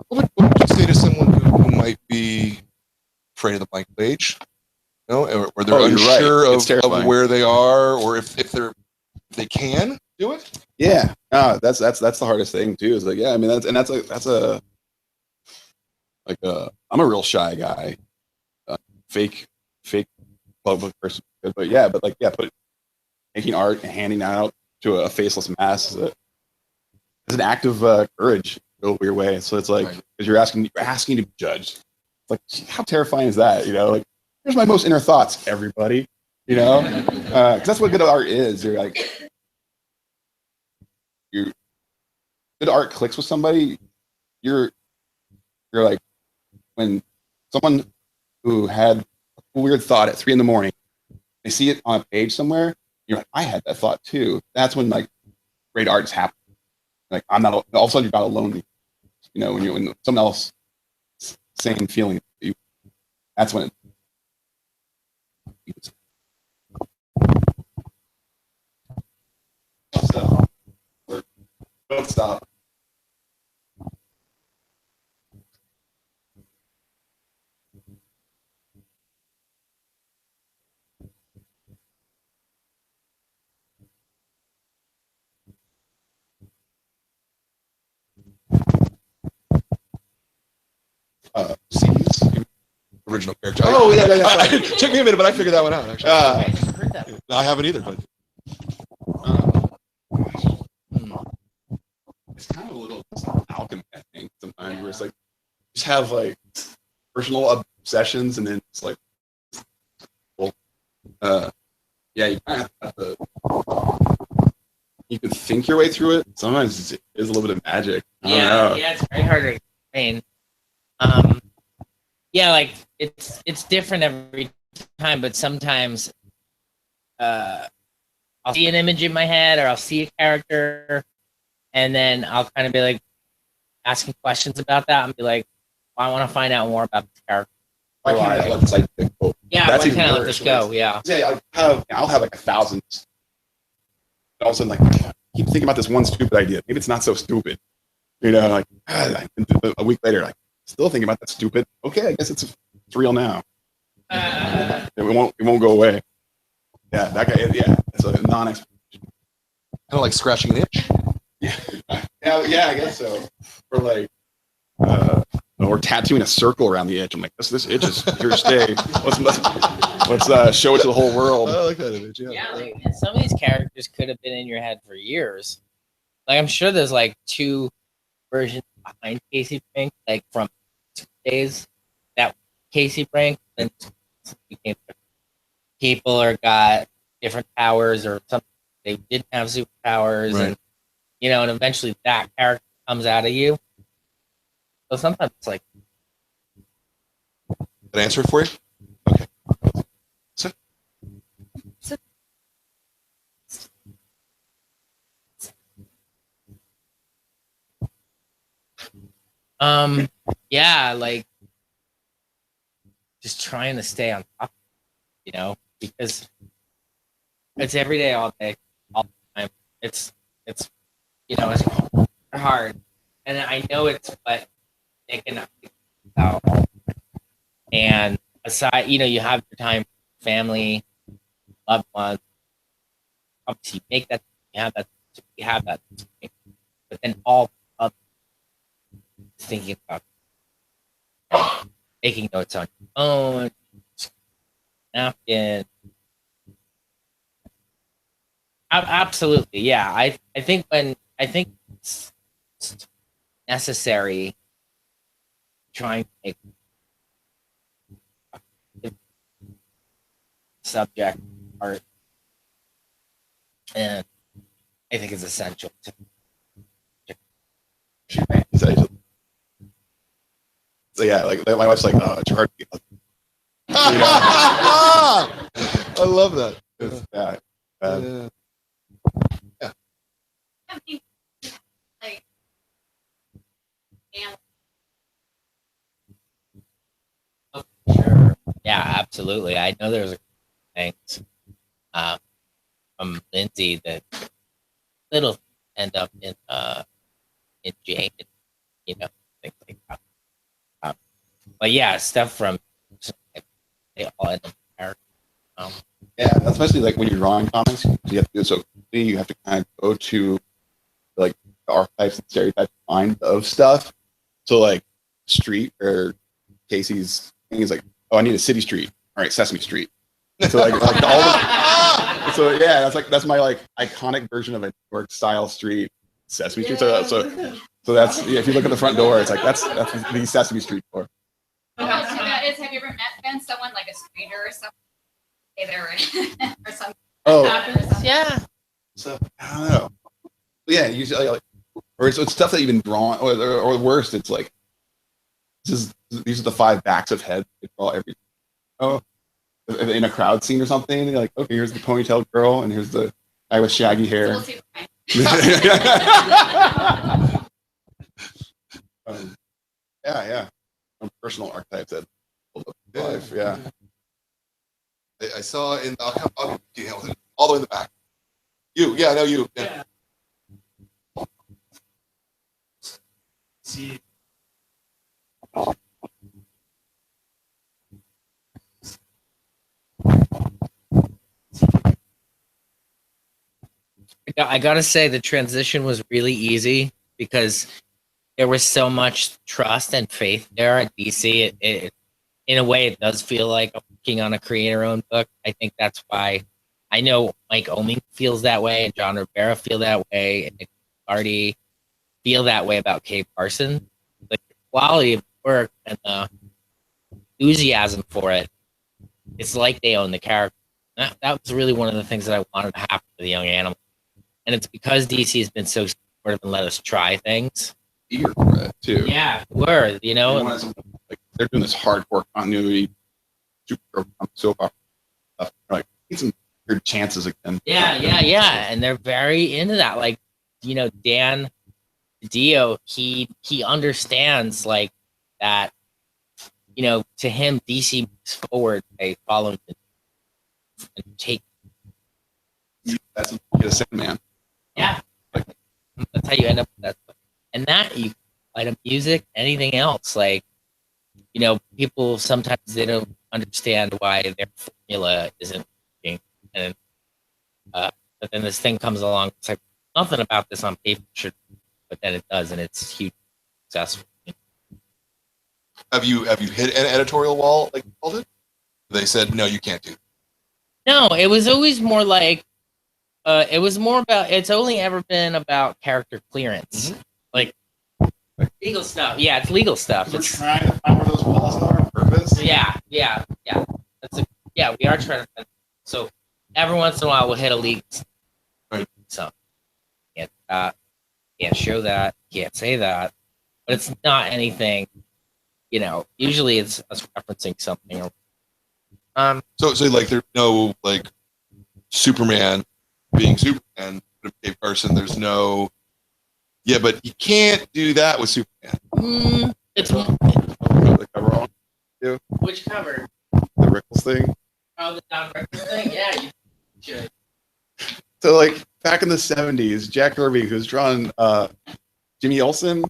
What would you say to someone who might be afraid of the blank page? You know, or they're unsure of where they are, or if they can do it?
Yeah, no, that's the hardest thing too. Is like, yeah, I mean, I'm a real shy guy, fake public person, but making art and handing that out to a faceless mass is an act of courage in a weird way. So it's like, because you're asking to be judged. It's like, how terrifying is that? You know, like, here's my most inner thoughts, everybody. You know, 'cause that's what good art is. You're like, good art clicks with somebody. You're like, when someone who had a weird thought at 3 a.m, they see it on a page somewhere. You're like, I had that thought too. That's when like great art is happening. Like I'm not all of a sudden you're not alone. You know, when someone else same feeling, that's when don't stop. C's.
Original character.
Oh, yeah. Sorry.
Took me a minute, but I figured that one out. Actually,
I heard that.
I haven't either. But
It's kind of a little alchemy, I think, sometimes, where it's like, just have like personal obsessions, and then it's like, well, yeah, you kind of have to, you can think your way through it. Sometimes it is a little bit of magic. I don't know.
Yeah, it's very hard to explain. Yeah, like it's different every time, but sometimes I'll see an image in my head, or I'll see a character, and then I'll kind of be like asking questions about that, and be like, well, I want to find out more about this character.
Why can't I let this idea go?
Yeah,
That's
why
even
can't I let
worse,
this go?
where
Yeah.
Yeah, I'll have like 1,000. All of a sudden, like, I keep thinking about this one stupid idea. Maybe it's not so stupid. You know, like a week later, like, still thinking about that stupid. Okay, I guess it's real now. It won't go away. Yeah, that guy. Yeah, it's a non-explanation.
kind of like scratching an itch.
Yeah, I guess so. Or like, or tattooing a circle around the itch. I'm like, this itch is here to stay. Let's show it to the whole world.
I like that image. Yeah.
Yeah, like, and some of these characters could have been in your head for years. Like, I'm sure there's like 2 versions behind Casey Brink, like from 2 days that Casey Brink, and became people or got different powers, or something. They didn't have superpowers,
Right.
and and eventually that character comes out of you. So sometimes it's like,
Did I answer it for you? Okay. So,
yeah, like just trying to stay on top, because it's every day, all day, all the time. It's it's hard, and I know it's what they cannot think about. And aside, you have your time, family, loved ones. Obviously, you have that, but then all of thinking about making notes on your phone, napkin. Absolutely, yeah. I think it's necessary trying to make the subject art, and I think it's essential to.
So yeah, like my wife's like, oh, Gerard.
I love that.
Yeah.
Yeah.
I mean, like, and
Sure. Yeah, absolutely. I know there's things from Lindsay that little end up in Jane, things like that. But yeah, stuff from they all end up there.
Yeah, especially like when you're drawing comics, you have to do it so quickly. You have to kind of go to like the archetypes and stereotypes mind of stuff. So like street, or Casey's thing is like, oh, I need a city street. All right, Sesame Street. So like all the, so yeah, that's my like iconic version of a New York style street, Sesame Street. So that's, yeah, if you look at the front door, it's like that's the Sesame Street door.
have you ever met someone like a stranger or something? Hey there, or something.
Oh,
Yeah.
so I don't know. Yeah, usually like, or it's stuff that you've been drawn, or worse, it's like these are the 5 backs of heads they draw every. Oh, in a crowd scene or something, you're like, okay, here's the ponytail girl, and here's the guy with shaggy hair.
We'll see.
Yeah. Personal archetypes that hold up to life. Yeah.
I saw in. I'll deal with it all the way in the back. Yeah, I know you. Yeah.
See.
I gotta say the transition was really easy because there was so much trust and faith there at DC. It in a way, it does feel like I'm working on a creator-owned book. I think that's why I know Mike Oeming feels that way, and John Rivera feel that way, and Nick already feel that way about Kay Parson. The quality of the work and the enthusiasm for it, it's like they own the character. That was really one of the things that I wanted to happen to the young animal. And it's because DC has been so supportive and let us try things.
Eager for it too.
Yeah, word,
They wanted something, like they're doing this hardcore continuity, super soap opera stuff. They're like, need some weird chances again.
Yeah. And they're very into that. Like, Dan Dio, he understands like that, to him, DC moves forward by following and take.
That's what you get a Sandman.
Yeah. That's how you end up with that stuff. And that you apply to music, anything else. Like, people sometimes they don't understand why their formula isn't working. And but then this thing comes along, it's like nothing about this on paper should, but then it does, and it's huge successful.
Have you hit an editorial wall like you called it? They said no, you can't do it.
No, it was always more like it was more about it's only ever been about character clearance. Like legal stuff. Yeah, it's legal stuff.
We're
It's
trying to find where those walls are on purpose.
yeah. We are trying to. So every once in a while we'll hit a legal.
Right.
So can't show that, can't say that, but it's not anything. Usually it's us referencing something.
So like there's no like Superman being Superman, Dave Carson. There's no. Yeah, but you can't do that with Superman.
It's
The cover on
which cover?
the Rickles thing.
Oh, the Don Rickles thing. Yeah, you should.
So like back in the 70s, Jack Kirby, who's drawn Jimmy Olsen,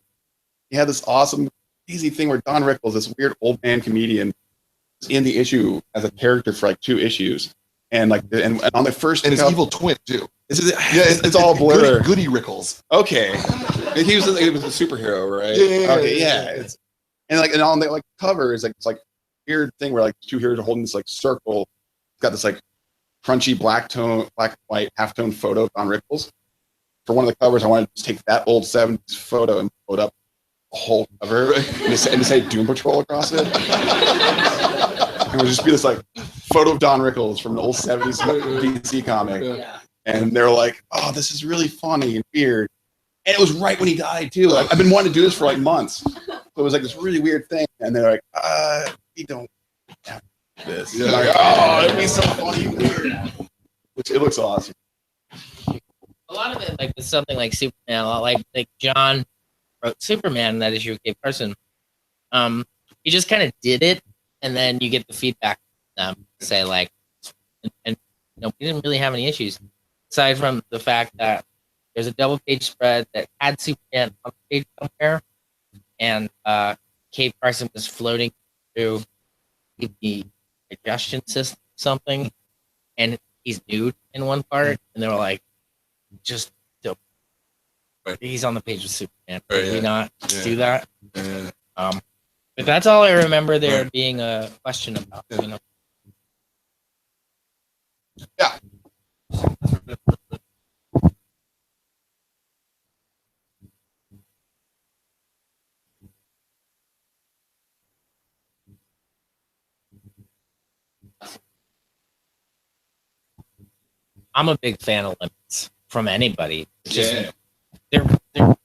he had this awesome crazy thing where Don Rickles, this weird old man comedian, is in the issue as a character for like 2 issues. And like and on the first
And his evil twin too.
it's all blur.
Goody Rickles.
Okay. He was a superhero, right?
Yeah.
Okay, yeah. And on the like cover is like it's like weird thing where like 2 heroes are holding this like circle. It's got this like crunchy black and white halftone photo of Don Rickles. For one of the covers, I wanted to just take that old 70s photo and put up a whole cover and to say Doom Patrol across it. It would just be this like photo of Don Rickles from an old 70s DC comic.
Yeah.
And they're like, oh, this is really funny and weird. And it was right when he died too. I've been wanting to do this for like months. So it was like this really weird thing. And they're like, we don't have this.
Yeah.
Like, oh, it'd be so funny and weird. Which it looks awesome.
A lot of it, like with something like Superman, a lot like John wrote Superman, that issue with Kay Parson. He just kind of did it, and then you get the feedback say like, and we didn't really have any issues aside from the fact that there's a double page spread that had Superman on the page somewhere, and Kay Parson was floating through the digestion system something, and he's nude in one part, and they were like, just dope.
Right.
He's on the page with Superman.
Right,
Did we
yeah.
not
Yeah.
do that?
Yeah.
But that's all I remember there
Right.
being a question about.
Yeah. Yeah.
I'm a big fan of limits from anybody. It's just
Yeah.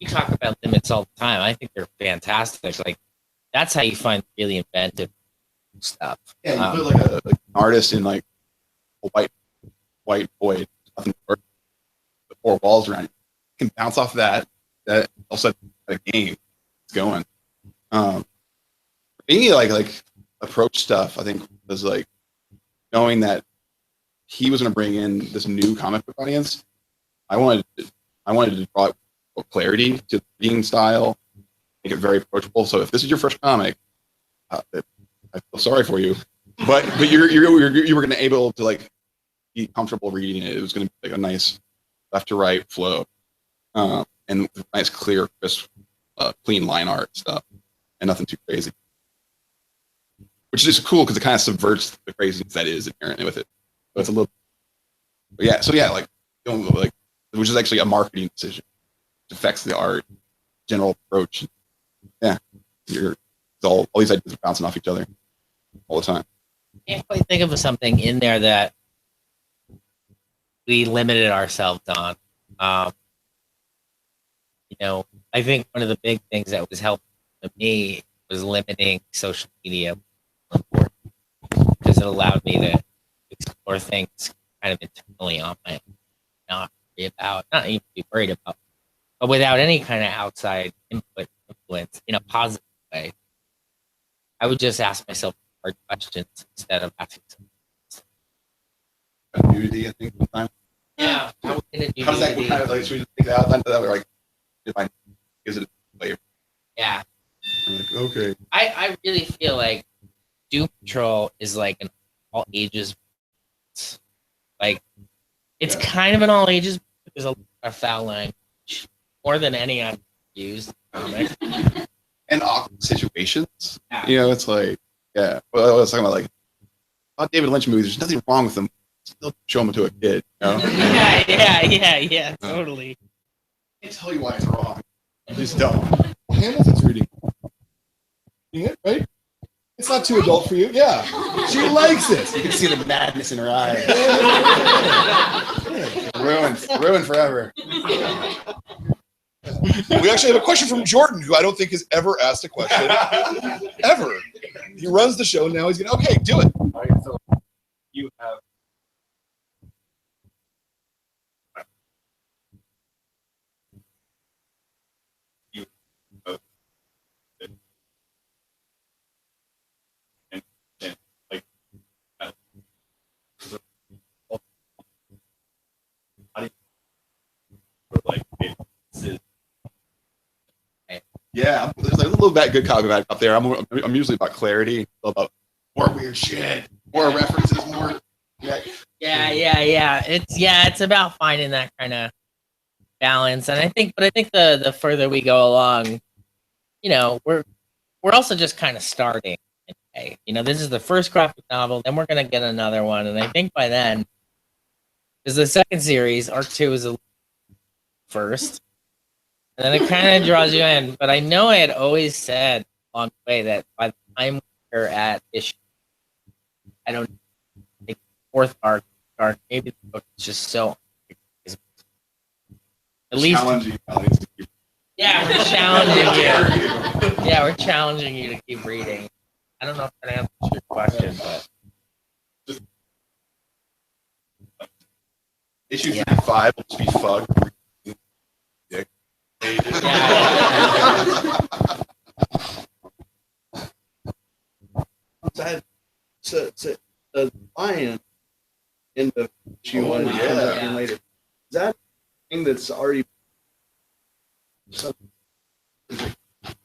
we talk about limits all the time. I think they're fantastic. Like that's how you find really inventive stuff.
Yeah, you put like an artist in like a white void, nothing but the 4 walls around you. You can bounce off that also a game. It's going. Being like approach stuff, I think was like knowing that he was going to bring in this new comic book audience. I wanted to draw clarity to the reading style, make it very approachable. So if this is your first comic, I feel sorry for you, but you were going to able to like be comfortable reading it. It was going to be like a nice left to right flow, and nice clear, crisp clean line art stuff and nothing too crazy. Which is just cool because it kind of subverts the craziness that is inherently with it. So it's a little, but yeah. So yeah, like, which is actually a marketing decision. It affects the art, general approach. Yeah, all these ideas are bouncing off each other all the time.
I can't quite think of something in there that we limited ourselves on. I think one of the big things that was helpful to me was limiting social media, because it allowed me to explore things kind of internally on my own, not even be worried about, but without any kind of outside influence in a positive way. I would just ask myself hard questions instead of asking something.
Nudity, I think, sometimes.
Yeah. How
does that kind of like, should we just think out that we're like, is it a flavor?
Yeah.
I'm like, okay.
I really feel like Doom Patrol is like an all ages. Like, it's kind of an all ages. There's a lot of foul language, more than any I've used.
And awkward situations.
Yeah.
It's like, yeah. Well, I was talking about like David Lynch movies. There's nothing wrong with them. Still show them to a kid.
Yeah, totally.
I can't tell you why it's wrong. I just don't.
Well, Hamilton's reading it, right? It's not too adult for you. Yeah, she likes it.
You can see the madness in her eyes. Ruined forever.
We actually have a question from Jordan, who I don't think has ever asked a question ever. He runs the show now. He's gonna do it.
All right, so you have like
Yeah, there's like a little bit good copy back up there. I'm usually about clarity, about more weird shit, more references, more.
Yeah. It's about finding that kind of balance, and I think the further we go along, we're also just kind of starting. Okay? This is the first graphic novel, then we're gonna get another one, and I think by then, is the second series, Arc 2 is the first. And then it kind of draws you in. But I know I had always said along the way that by the time we're at issue, I don't think fourth arc, maybe the book is just so at least
Challenging.
yeah, we're challenging you. Yeah, we're challenging you to keep reading. I don't know if that answers your question, but
Issue 5 will just be fug. Dick.
So the lion in the issue one
yeah.
comes out in later. Is that thing that's already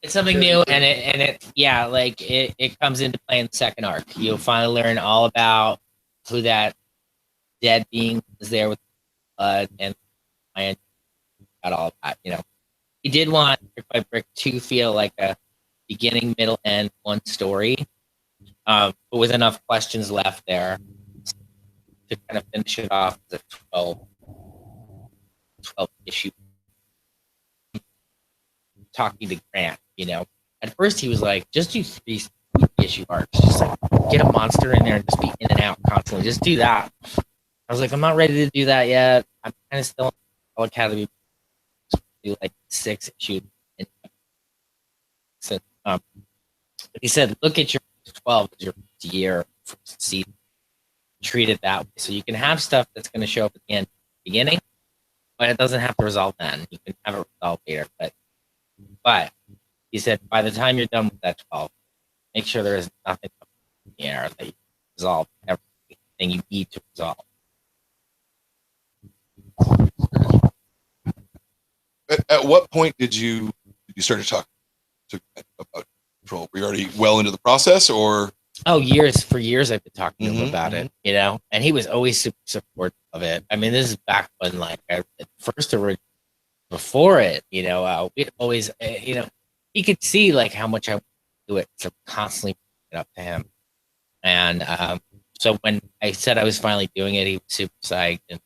it's something new, and it comes into play in the second arc. You'll finally learn all about who that dead being is there with blood and lion. Got all of that, He did want Brick by Brick to feel like a beginning, middle, end, one story, but with enough questions left there to kind of finish it off as a 12 issue. Talking to Grant, At first he was like, just do 3 issue arcs. Just like get a monster in there and just be in and out constantly. Just do that. I was like, I'm not ready to do that yet. I'm kind of still in Academy. Do like 6 issues. So, he said, look at your 12 as your first year for season. Treat it that way. So you can have stuff that's going to show up at the beginning, but it doesn't have to resolve then. You can have it resolved later. But he said, by the time you're done with that 12, make sure there is nothing up in the air that you resolve everything you need to resolve.
At what point did you start to talk about control? Were you already well into the process, or?
Oh, for years I've been talking to him about it, and he was always super supportive of it. I mean, this is back when, like, before it, we'd always, he could see like how much I want to do it, so constantly bring it up to him. And so when I said I was finally doing it, he was super psyched, and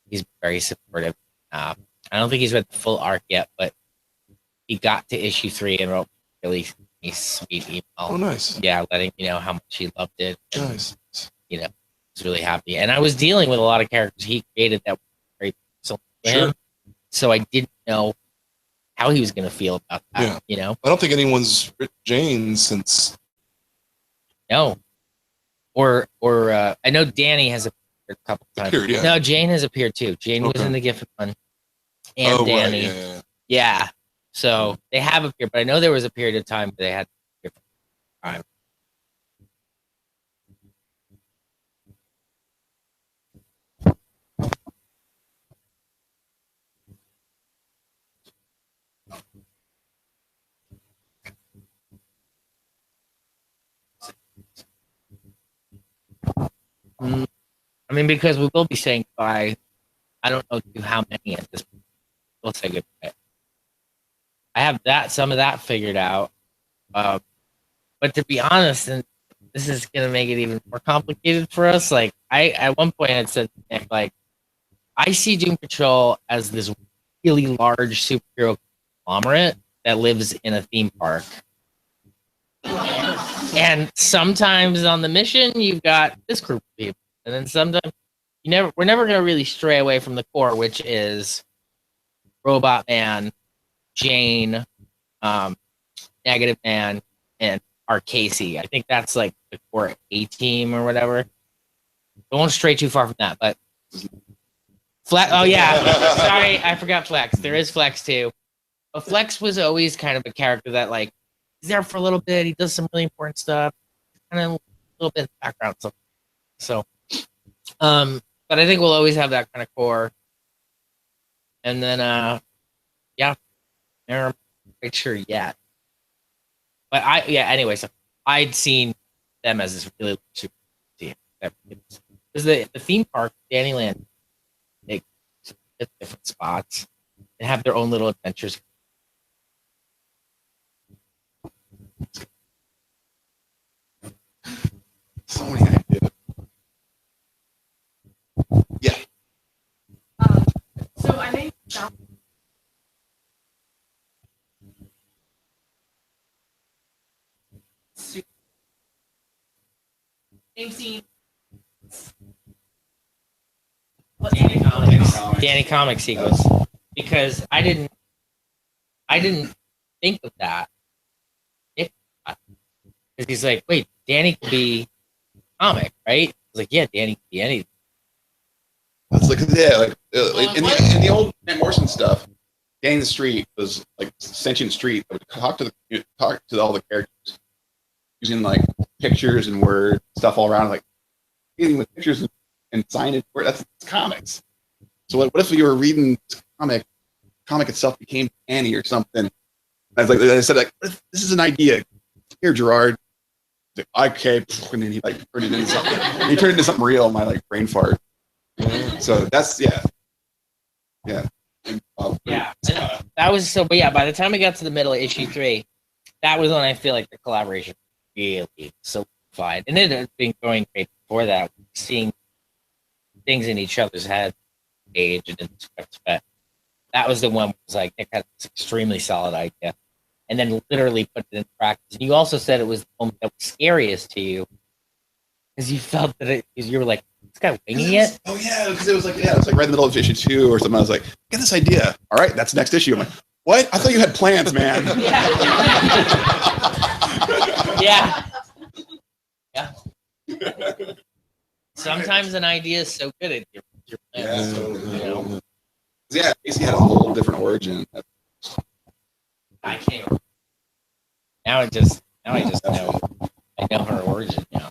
he's very supportive. I don't think he's read the full arc yet, but he got to issue 3 and wrote a really sweet email.
Oh, nice.
Yeah, letting me know how much he loved it. And,
Nice.
you know, was really happy. And I was dealing with a lot of characters he created that were very personal to
Sure.
him. So I didn't know how he was going to feel about that,
Yeah.
you know?
I don't think anyone's written Jane since.
No. Or I know Danny has appeared a couple times.
Appeared, yeah.
No, Jane has appeared too. Jane was
Okay.
in the Giffen one. And
Oh,
Danny.
right. Yeah.
Yeah. So they have appeared, but I know there was a period of time they had different time. I mean, because we will be saying goodbye. I don't know to how many at this point. We'll say goodbye. I have some of that figured out. But to be honest, and this is going to make it even more complicated for us. Like, I at one point had said, Nick, like, I see Doom Patrol as this really large superhero conglomerate that lives in a theme park. And sometimes on the mission, you've got this group of people. And then sometimes we're never going to really stray away from the core, which is Robot Man, Jane, Negative Man, and our Casey. I think that's like the core A team or whatever. Don't want to stray too far from that, but Flex. Oh yeah, sorry, I forgot Flex. There is Flex too, but Flex was always kind of a character that like he's there for a little bit. He does some really important stuff, kind of a little bit of background stuff. So, but I think we'll always have that kind of core. And then, yeah, I'm not quite sure yet. But anyway, so I'd seen them as this really super team. Because the theme park, Dannyland, they hit different spots and have their own little adventures.
So many ideas.
Yeah.
So I think name scene.
Danny Comics equals because I didn't think of that. Because he's like, wait, Danny could be comic, right? I was like, yeah, Danny could be anything.
It's like, yeah, like in the old Grant Morrison stuff, Danny the Street was like sentient street that would talk to all the characters using like pictures and words, stuff all around, like anything with pictures and signage. That's comics. So what if you were reading this comic itself became Annie or something? I said, like, what if this is an idea? Here, Gerard. Like, okay, and then he like turned it into something. He turned it into something real. My like brain fart. So that's yeah.
Yeah, that was so. But yeah, by the time we got to the middle of issue 3, that was when I feel like the collaboration really solidified, and it had been going great before that. Seeing things in each other's head, age and in the scripts, but that was the one that was like Nick had this extremely solid idea, and then literally put it in practice. And you also said it was the moment that was scariest to you because you felt that you were like, this guy winging it.
Oh yeah, because it was like right in the middle of issue 2 or something. I was like, get this idea. All right, that's next issue. I'm like, what? I thought you had plans, man.
Yeah. Sometimes an idea is so good at your plans. You know?
Yeah, Casey had a whole different origin.
I can't. Now I just know. I know her origin now.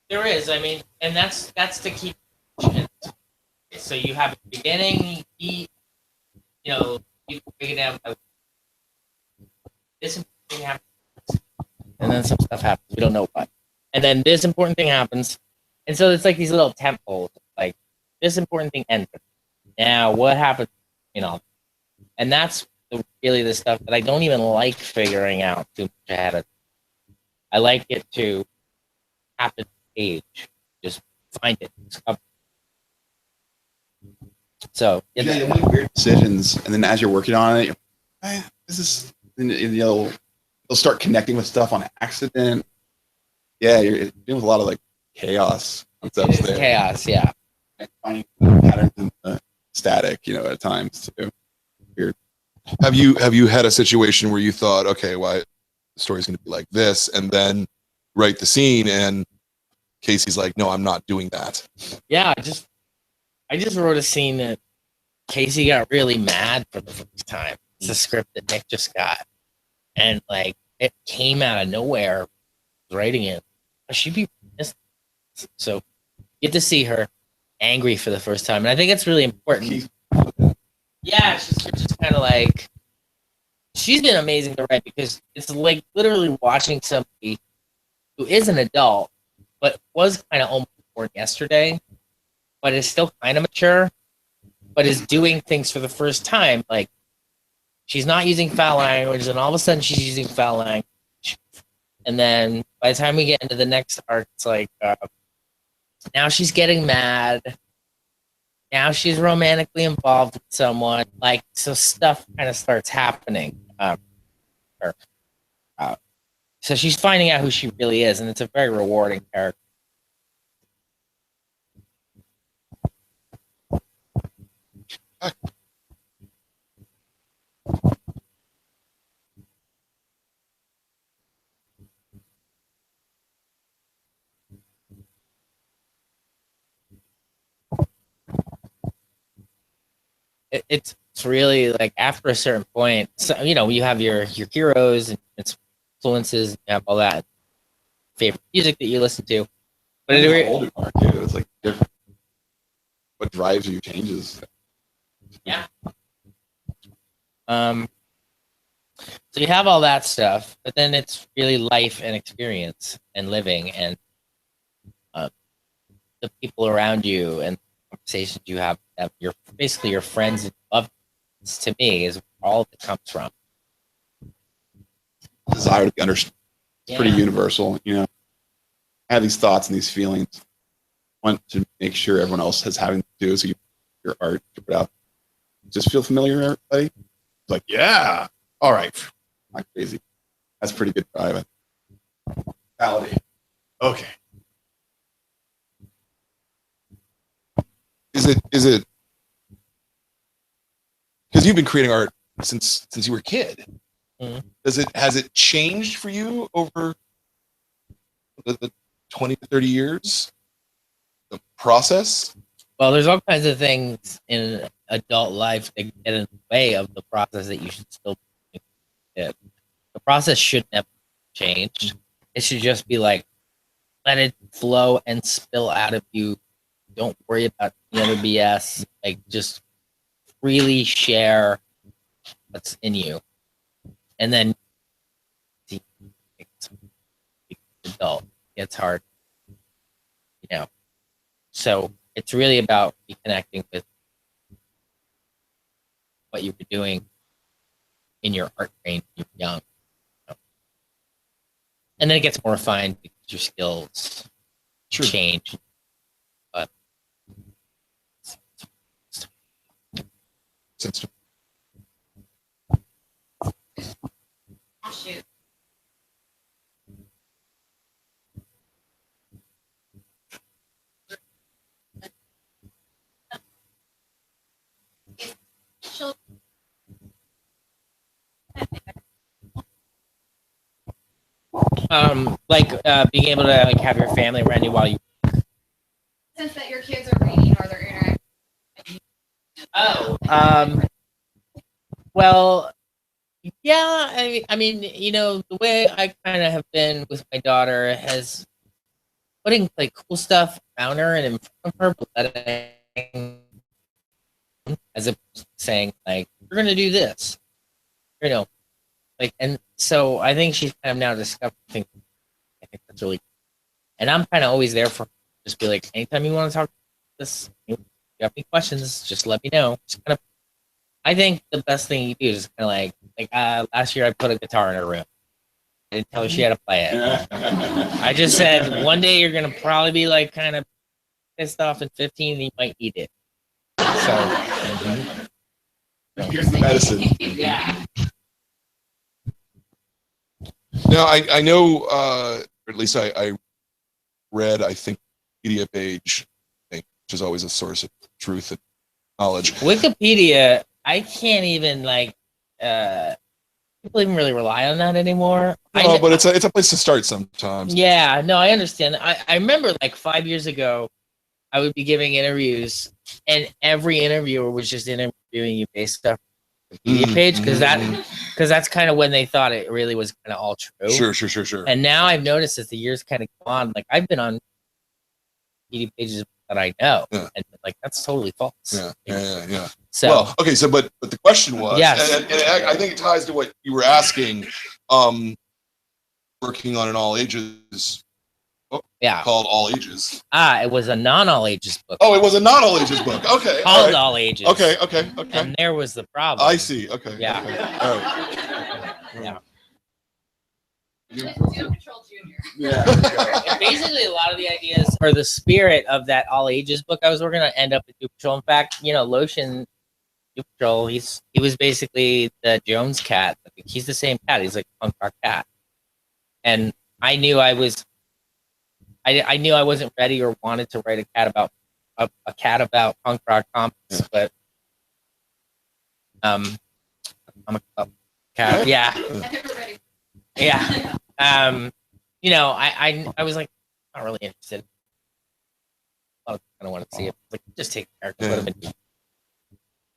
There there is. I mean, and that's the key. So you have a beginning, you know, you break it down. This important thing happens, and then some stuff happens. We don't know what. And then this important thing happens, and so it's like these little temples. Like this important thing ends. Now what happens? You know, and that's really the stuff that I don't even like figuring out too much ahead of. I like it to happen age. Just find it. So
Yeah, you make weird decisions, and then as you're working on it, this is, and you'll start connecting with stuff on accident. Yeah, you're dealing with a lot of like chaos concepts there.
chaos, yeah.
And finding patterns in the static, at times too. Weird.
Have you had a situation where you thought, okay, well, the story's going to be like this, and then write the scene, and Casey's like, no, I'm not doing that.
Yeah, I just wrote a scene that Casey got really mad for the first time. It's a script that Nick just got, and like it came out of nowhere. I was writing it, she'd be pissed. So get to see her angry for the first time, and I think it's really important. Yeah, she's just kind of like, she's been amazing to write because it's like literally watching somebody who is an adult, but was kind of almost born yesterday, but is still kind of mature, but is doing things for the first time. Like she's not using foul language, and all of a sudden she's using foul language. And then by the time we get into the next arc, it's like, now she's getting mad. Now she's romantically involved with someone. Like, so stuff kind of starts happening. So she's finding out who she really is, and it's a very rewarding character. It's really like after a certain point, so you have your heroes and influences, you have all that favorite music that you listen to. But
It's older part too. It's like different. What drives you changes.
yeah. So you have all that stuff, but then it's really life and experience and living and the people around you and conversations you have that you're basically your friends and loved ones, to me, is where all of it comes from.
Desire to be understood. It's pretty
Yeah.
universal. I have these thoughts and these feelings. Want to make sure everyone else has having to do, so your art, put it out. Just feel familiar to everybody. It's like, yeah, all right, not crazy. That's pretty good drive. Validate. Okay.
Is it because you've been creating art since you were a kid?
Mhm.
Has it changed for you over the 20 to 30 years? The process?
Well, there's all kinds of things in adult life that get in the way of the process that you should still do. The process shouldn't have changed. It should just be like, let it flow and spill out of you. Don't worry about the other BS. Like, just freely share what's in you. And then it's adult. It's hard. So it's really about reconnecting with what you were doing in your art brain when you were young. And then it gets more refined because your skills change. But
Since
Oh, shoot. She'll-
being able to like have your family around you while you.
Since that your kids are reading or they're interacting.
Oh, well, yeah. I mean, the way I kind of have been with my daughter has putting like cool stuff around her and in front of her, but letting, as opposed to saying like, we're gonna do this, you know, like, and so I think she's kind of now discovered. I think that's really, and I'm kind of always there for her. Just be like, anytime you want to talk about this, you have any questions, just let me know. Just kind of, I think the best thing you do is kind of like last year I put a guitar in her room. I didn't tell her she had to play it. I just said, one day you're gonna probably be like kind of pissed off in 15 and you might eat it. So
Here's the medicine.
yeah.
Now, I know, or at least I read, I think, Wikipedia page, which is always a source of truth and knowledge.
Wikipedia, I can't even like people even really rely on that anymore.
No, but it's a place to start sometimes.
Yeah, no, I understand. I remember like 5 years ago, I would be giving interviews, and every interviewer was just interviewing you based off the Wikipedia page because that's kind of when they thought it really was kind of all true.
Sure.
And now I've noticed as the years kind of go on, like I've been on Wikipedia pages that I know, and like that's totally false.
Yeah.
So
well, okay, so but the question was,
Yes.
and I think it ties to what you were asking. Working on an all ages
yeah,
called All Ages.
it was a non-all ages book.
Oh, it was a not all ages book. Okay, all
Called
right.
All Ages.
Okay.
And there was the problem.
I see. Okay.
Yeah.
Okay. All right.
Yeah.
Doom Patrol Junior.
And basically, a lot of the ideas or the spirit of that all ages book I was working on end up at Doom Patrol. In fact, Lotion Doom Patrol, he was basically the Jones cat. He's the same cat. He's like a punk rock cat. And I knew I knew I wasn't ready or wanted to write a cat about punk rock comics, but I'm a cat. Yeah.
I'm never ready.
Yeah. I was like not really interested. I kind of wanted to see it. Like, just take the character. Would have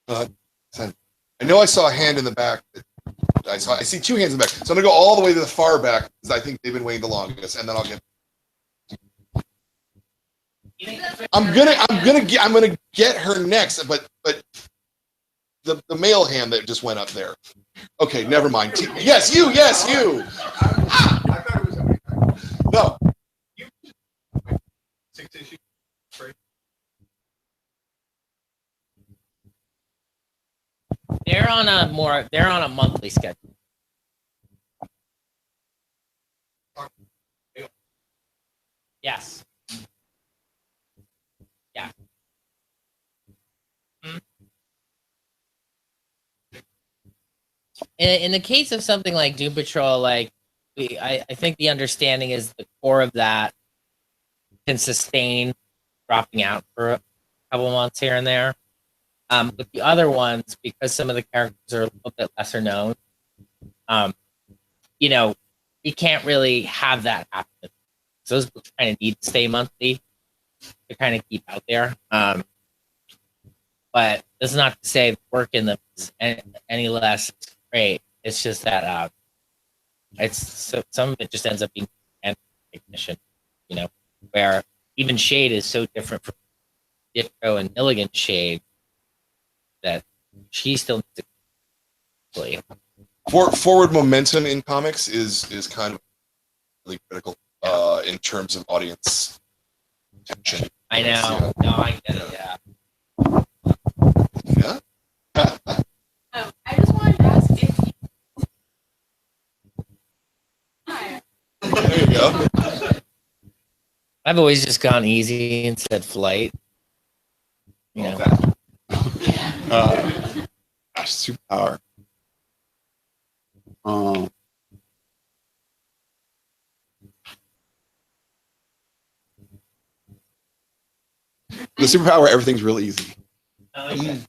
been
I know I saw a hand in the back. I see two hands in the back. So I'm gonna go all the way to the far back because I think they've been waiting the longest, and then I'll get. I'm gonna get her next, but the male hand that just went up there. Okay, never mind. Yes, you.
I thought it was somebody.
No.
You 6 issue.
They're on a monthly schedule. Yes. Yeah. In the case of something like Doom Patrol, like I think the understanding is the core of that can sustain dropping out for a couple months here and there. But the other ones, because some of the characters are a little bit lesser known, you can't really have that happen. So those books kind of need to stay monthly to kind of keep out there. But that's not to say the work in them is any less great. It's just that some of it just ends up being recognition, where even Shade is so different from Ditko and Milligan Shade that she still needs to play.
Forward momentum in comics is kind of really critical in terms of audience attention.
I know. No, I get it. Yeah.
Yeah.
I just wanted to ask if you... Hi.
There you go.
I've always just gone easy and said flight.
Superpower. The superpower, everything's really easy.
I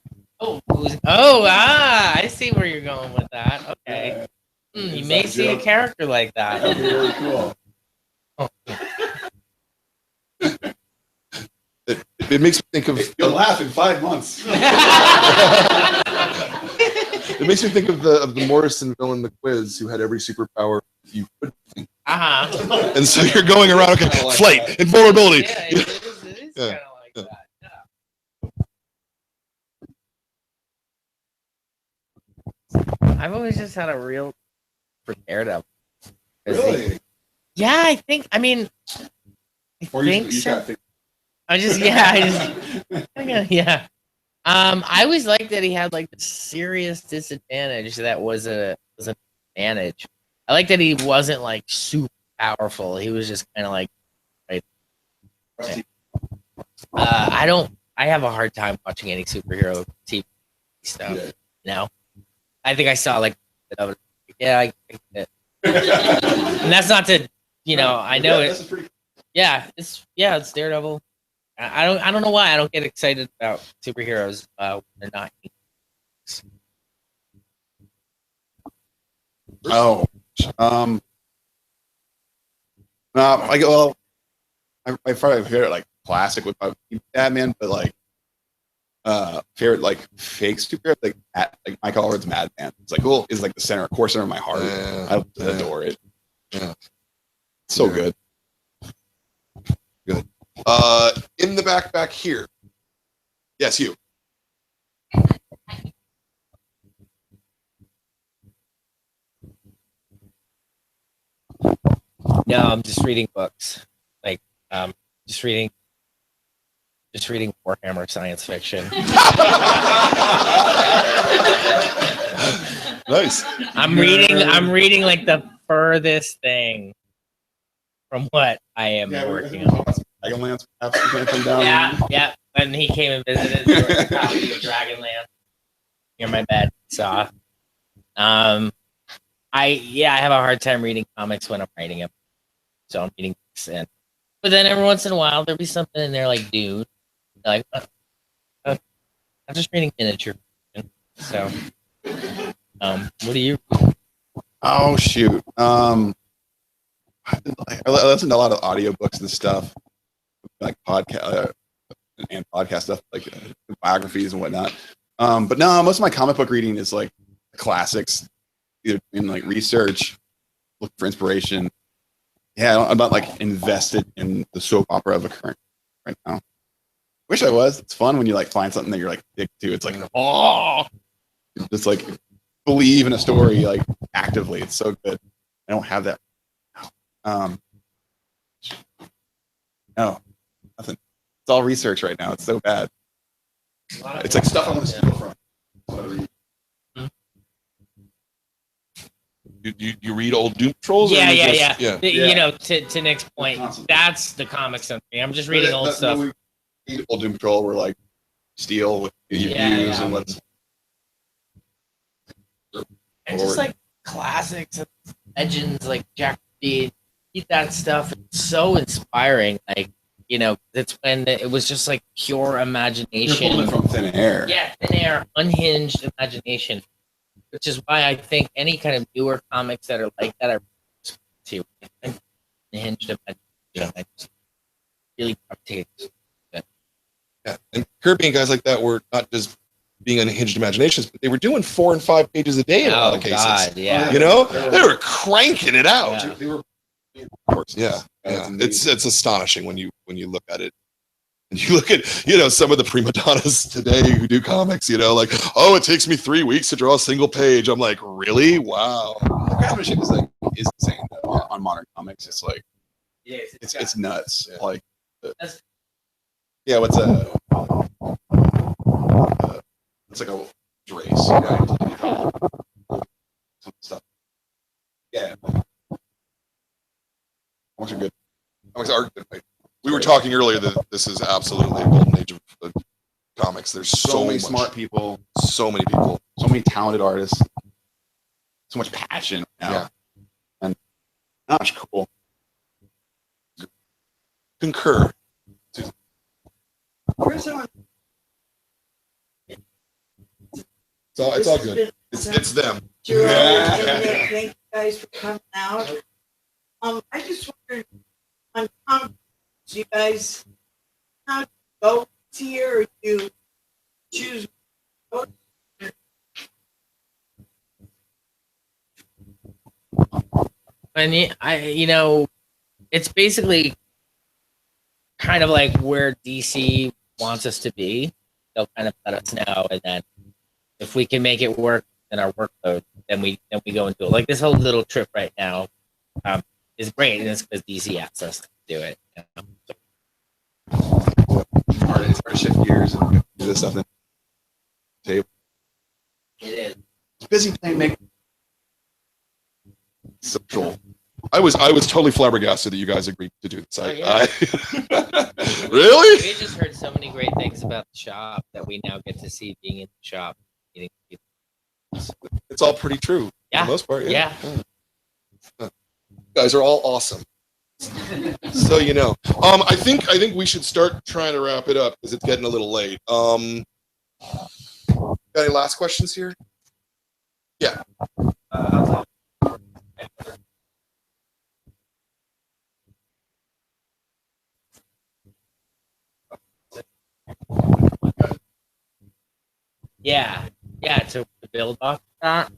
see where you're going with that. Okay. You may see a character like that.
That'd be really cool.
It makes me think of.
You'll laugh in 5 months.
It makes me think of the Morrison villain, the Quiz, who had every superpower you could think And so you're going around, okay, flight, invulnerability.
Yeah, it is
Yeah.
kind of like that. Yeah. I've always just had a real for Daredevil. 'Cause yeah, I think. I mean, I think so. I just yeah. I always liked that he had like the serious disadvantage that was an advantage. I like that he wasn't like super powerful. He was just kind of like, right. I have a hard time watching any superhero TV stuff.
Yeah.
You know, I think I saw like, yeah, I get it. And that's not to, I know it. Yeah, it's Daredevil. I don't know why I don't get excited about superheroes when they're not.
Oh, my favorite like classic would probably be Batman, but like favorite like fake superhero like Michael Allred's Madman. It's like cool. Is like the core center of my heart. I adore it.
Yeah,
so good.
Good. In the back here. Yes, you.
No, I'm just reading books. Like, just reading Warhammer science fiction.
Nice.
I'm reading like the furthest thing from what I am working on.
Dragonlance perhaps gonna come down.
Yeah. When he came and visited, there was a copy of Dragonland near my bed. So, I have a hard time reading comics when I'm writing them. So I'm reading books but then every once in a while there'll be something in there like Dune. Like, I'm just reading miniature. So, what do you?
Oh shoot. I listen to a lot of audiobooks and stuff, like podcast and podcast stuff, like biographies and whatnot. But no, most of my comic book reading is like classics, either in like research, look for inspiration. Yeah, I'm not like invested in the soap opera of a current right now. Wish I was. It's fun when you like find something that you're like addicted to. It's like, just like believe in a story like actively. It's so good. I don't have that. No, nothing. It's all research right now. It's so bad. It's like stuff I want to steal from.
You read old Doom Patrols?
Yeah. To Nick's point,
Constantly.
that's the comics of me. I'm just reading old stuff.
Old Doom Patrol were like steal with the views and let's.
And just like classics and legends like Jack Reed, read that stuff. It's so inspiring. Like, it's when it was just like pure
You're
imagination.
pulling it from thin air.
Yeah, thin air, unhinged imagination. Which is why I think any kind of newer comics that are like that are to unhinged imagination. I just really gravitate.
Yeah, and Kirby and guys like that were not just being unhinged imaginations, but they were doing 4 and 5 pages a day in a lot of cases.
God, yeah.
They were cranking it out.
Yeah.
They were,
Yeah.
That's amazing.
It's astonishing when you look at it. And you look at, some of the prima donnas today who do comics, like, oh, it takes me 3 weeks to draw a single page. I'm like, really? Wow.
craftsmanship is insane on modern comics. It's like it's nuts.
Yeah.
Like
That's-
what's it's like a race. Some stuff. Yeah. Comics are good.
Comics are good. We were talking earlier that this is absolutely a golden age of comics. There's
So many smart people,
so many people.
so many talented artists, so much passion now.
Yeah.
And gosh, cool.
Concur.
Where's on?
It's all good. It's them.
Gerard
Yeah.
and Nick, thank you guys for coming out. I just wondered on conference, you guys how to go here or you choose
And it's basically kind of like where DC wants us to be. They'll kind of let us know, and then if we can make it work in our workload, then we go and do it. Like this whole little trip right now is great, and it's because DC asked us to do it.
It's hard to shift gears and do this stuff. Table.
It is.
It's busy playing make social.
I was totally flabbergasted that you guys agreed to do this.
Oh, yeah.
Really?
We just heard so many great things about the shop that we now get to see being in the shop. Meeting people.
It's all pretty true.
Yeah.
For the most part.
Yeah.
You guys are all awesome. So I think we should start trying to wrap it up because it's getting a little late. Got any last questions here? Yeah.
To build off that.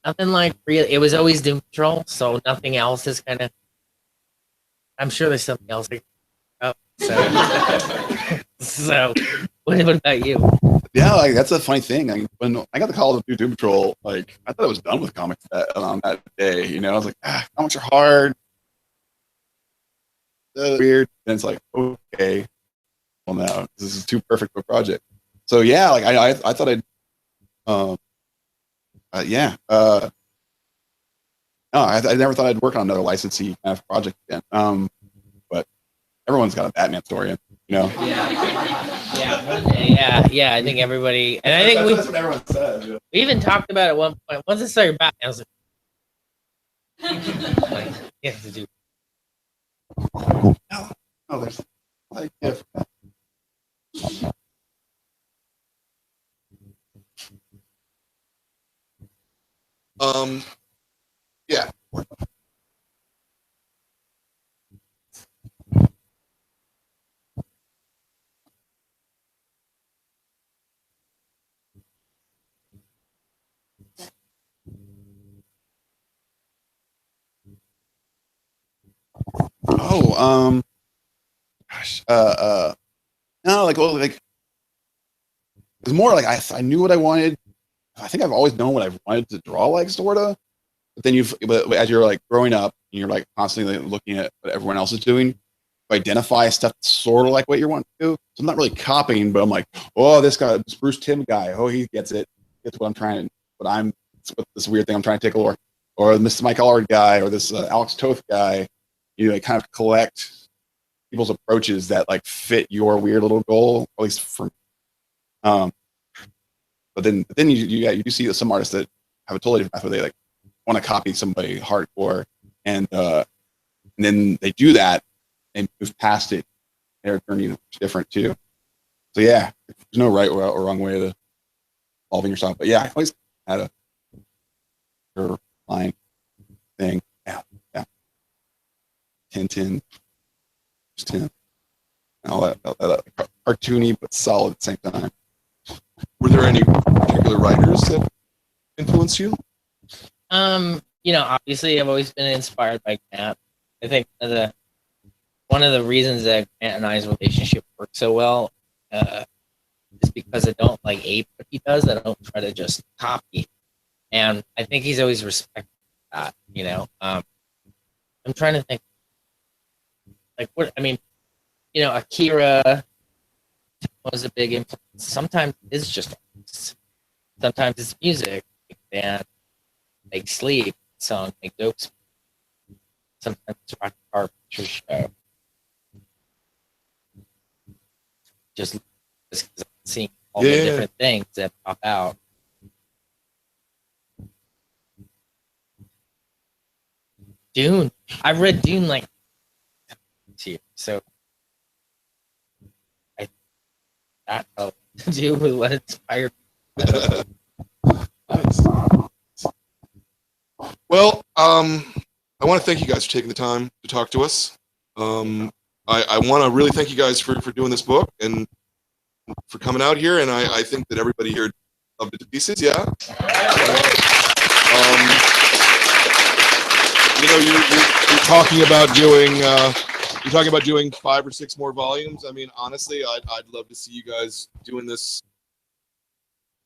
Nothing like real. It was always Doom Patrol, so nothing else is kind of. I'm sure there's something else. So what about you?
Yeah, like that's a funny thing. When I got the call to do Doom Patrol, like I thought I was done with comics on that day. I was like, comics are hard, weird. And it's like, okay, well now this is too perfect of a project. So yeah, like I thought I'd, no, I never thought I'd work on another licensee kind of project again. But everyone's got a Batman story,
Yeah. I think everybody, and I think
that's what everyone says. Yeah.
we even talked about it at one point. Once I saw your Batman, I was like, you have to do.
Oh, there's like different.
Yeah.
Oh, no, like it was more like I knew what I wanted. I think I've always known what I've wanted to draw, like sorta. But then but as you're like growing up, and you're like constantly looking at what everyone else is doing, you identify stuff sort of like what you want to do. So I'm not really copying, but I'm like, oh, this Bruce Timm guy, oh, he gets it, gets what I'm trying, this weird thing I'm trying to tickle, or this Mike Allard guy, or this Alex Toth guy. You like, kind of collect people's approaches that like fit your weird little goal, at least for. But then you do see some artists that have a totally different path where they like want to copy somebody hardcore, and then they do that and move past it. Their journey is different too. So yeah, there's no right or wrong way to evolving yourself. But yeah, I always had a line thing. Yeah. Tintin, all that cartoony but solid at the same time.
Were there any particular writers that influenced you?
Obviously I've always been inspired by Grant. I think one of the reasons that Grant and I's relationship works so well is because I don't like ape what he does. I don't try to just copy. And I think he's always respected that, I'm trying to think Akira was a big influence. Sometimes it's just sometimes it's music, band, make sleep, song, make jokes. Sometimes it's rock car picture show. Just because I'm seeing all the different things that pop out. Dune. I read Dune like year, so that helped to do with what inspired me.
Nice. Well, I want to thank you guys for taking the time to talk to us. I want to really thank you guys for doing this book and for coming out here. And I think that everybody here loved it to pieces. Yeah. you know, you're talking about doing you're talking about doing 5 or 6 more volumes. I mean, honestly, I'd love to see you guys doing this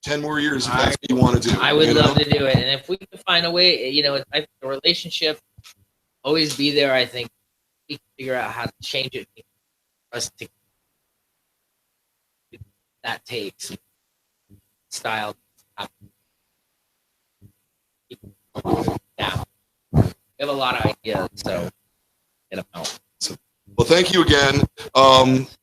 10 more years if that's what you want to do.
I would
you
love
know?
to do it, and if we can find a way, you know, I think the relationship always be there. I think we can figure out how to change it for us to that takes style down. We have a lot of ideas, so get them out.
Well, thank you again.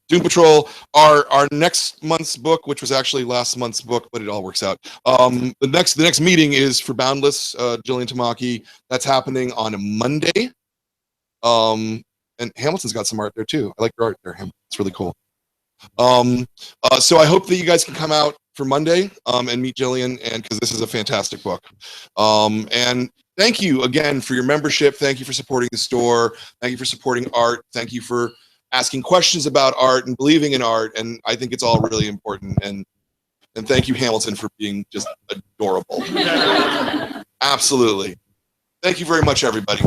Doom Patrol, our next month's book, which was actually last month's book, but it all works out. The next meeting is for Boundless, Jillian Tamaki. That's happening on a Monday. And Hamilton's got some art there too. I like your art there, Hamilton. It's really cool. So I hope that you guys can come out for Monday and meet Jillian, and because this is a fantastic book. And thank you again for your membership. Thank you for supporting the store. Thank you for supporting art. Thank you for asking questions about art and believing in art. And I think it's all really important. And thank you, Hamilton, for being just adorable. Absolutely. Thank you very much, everybody.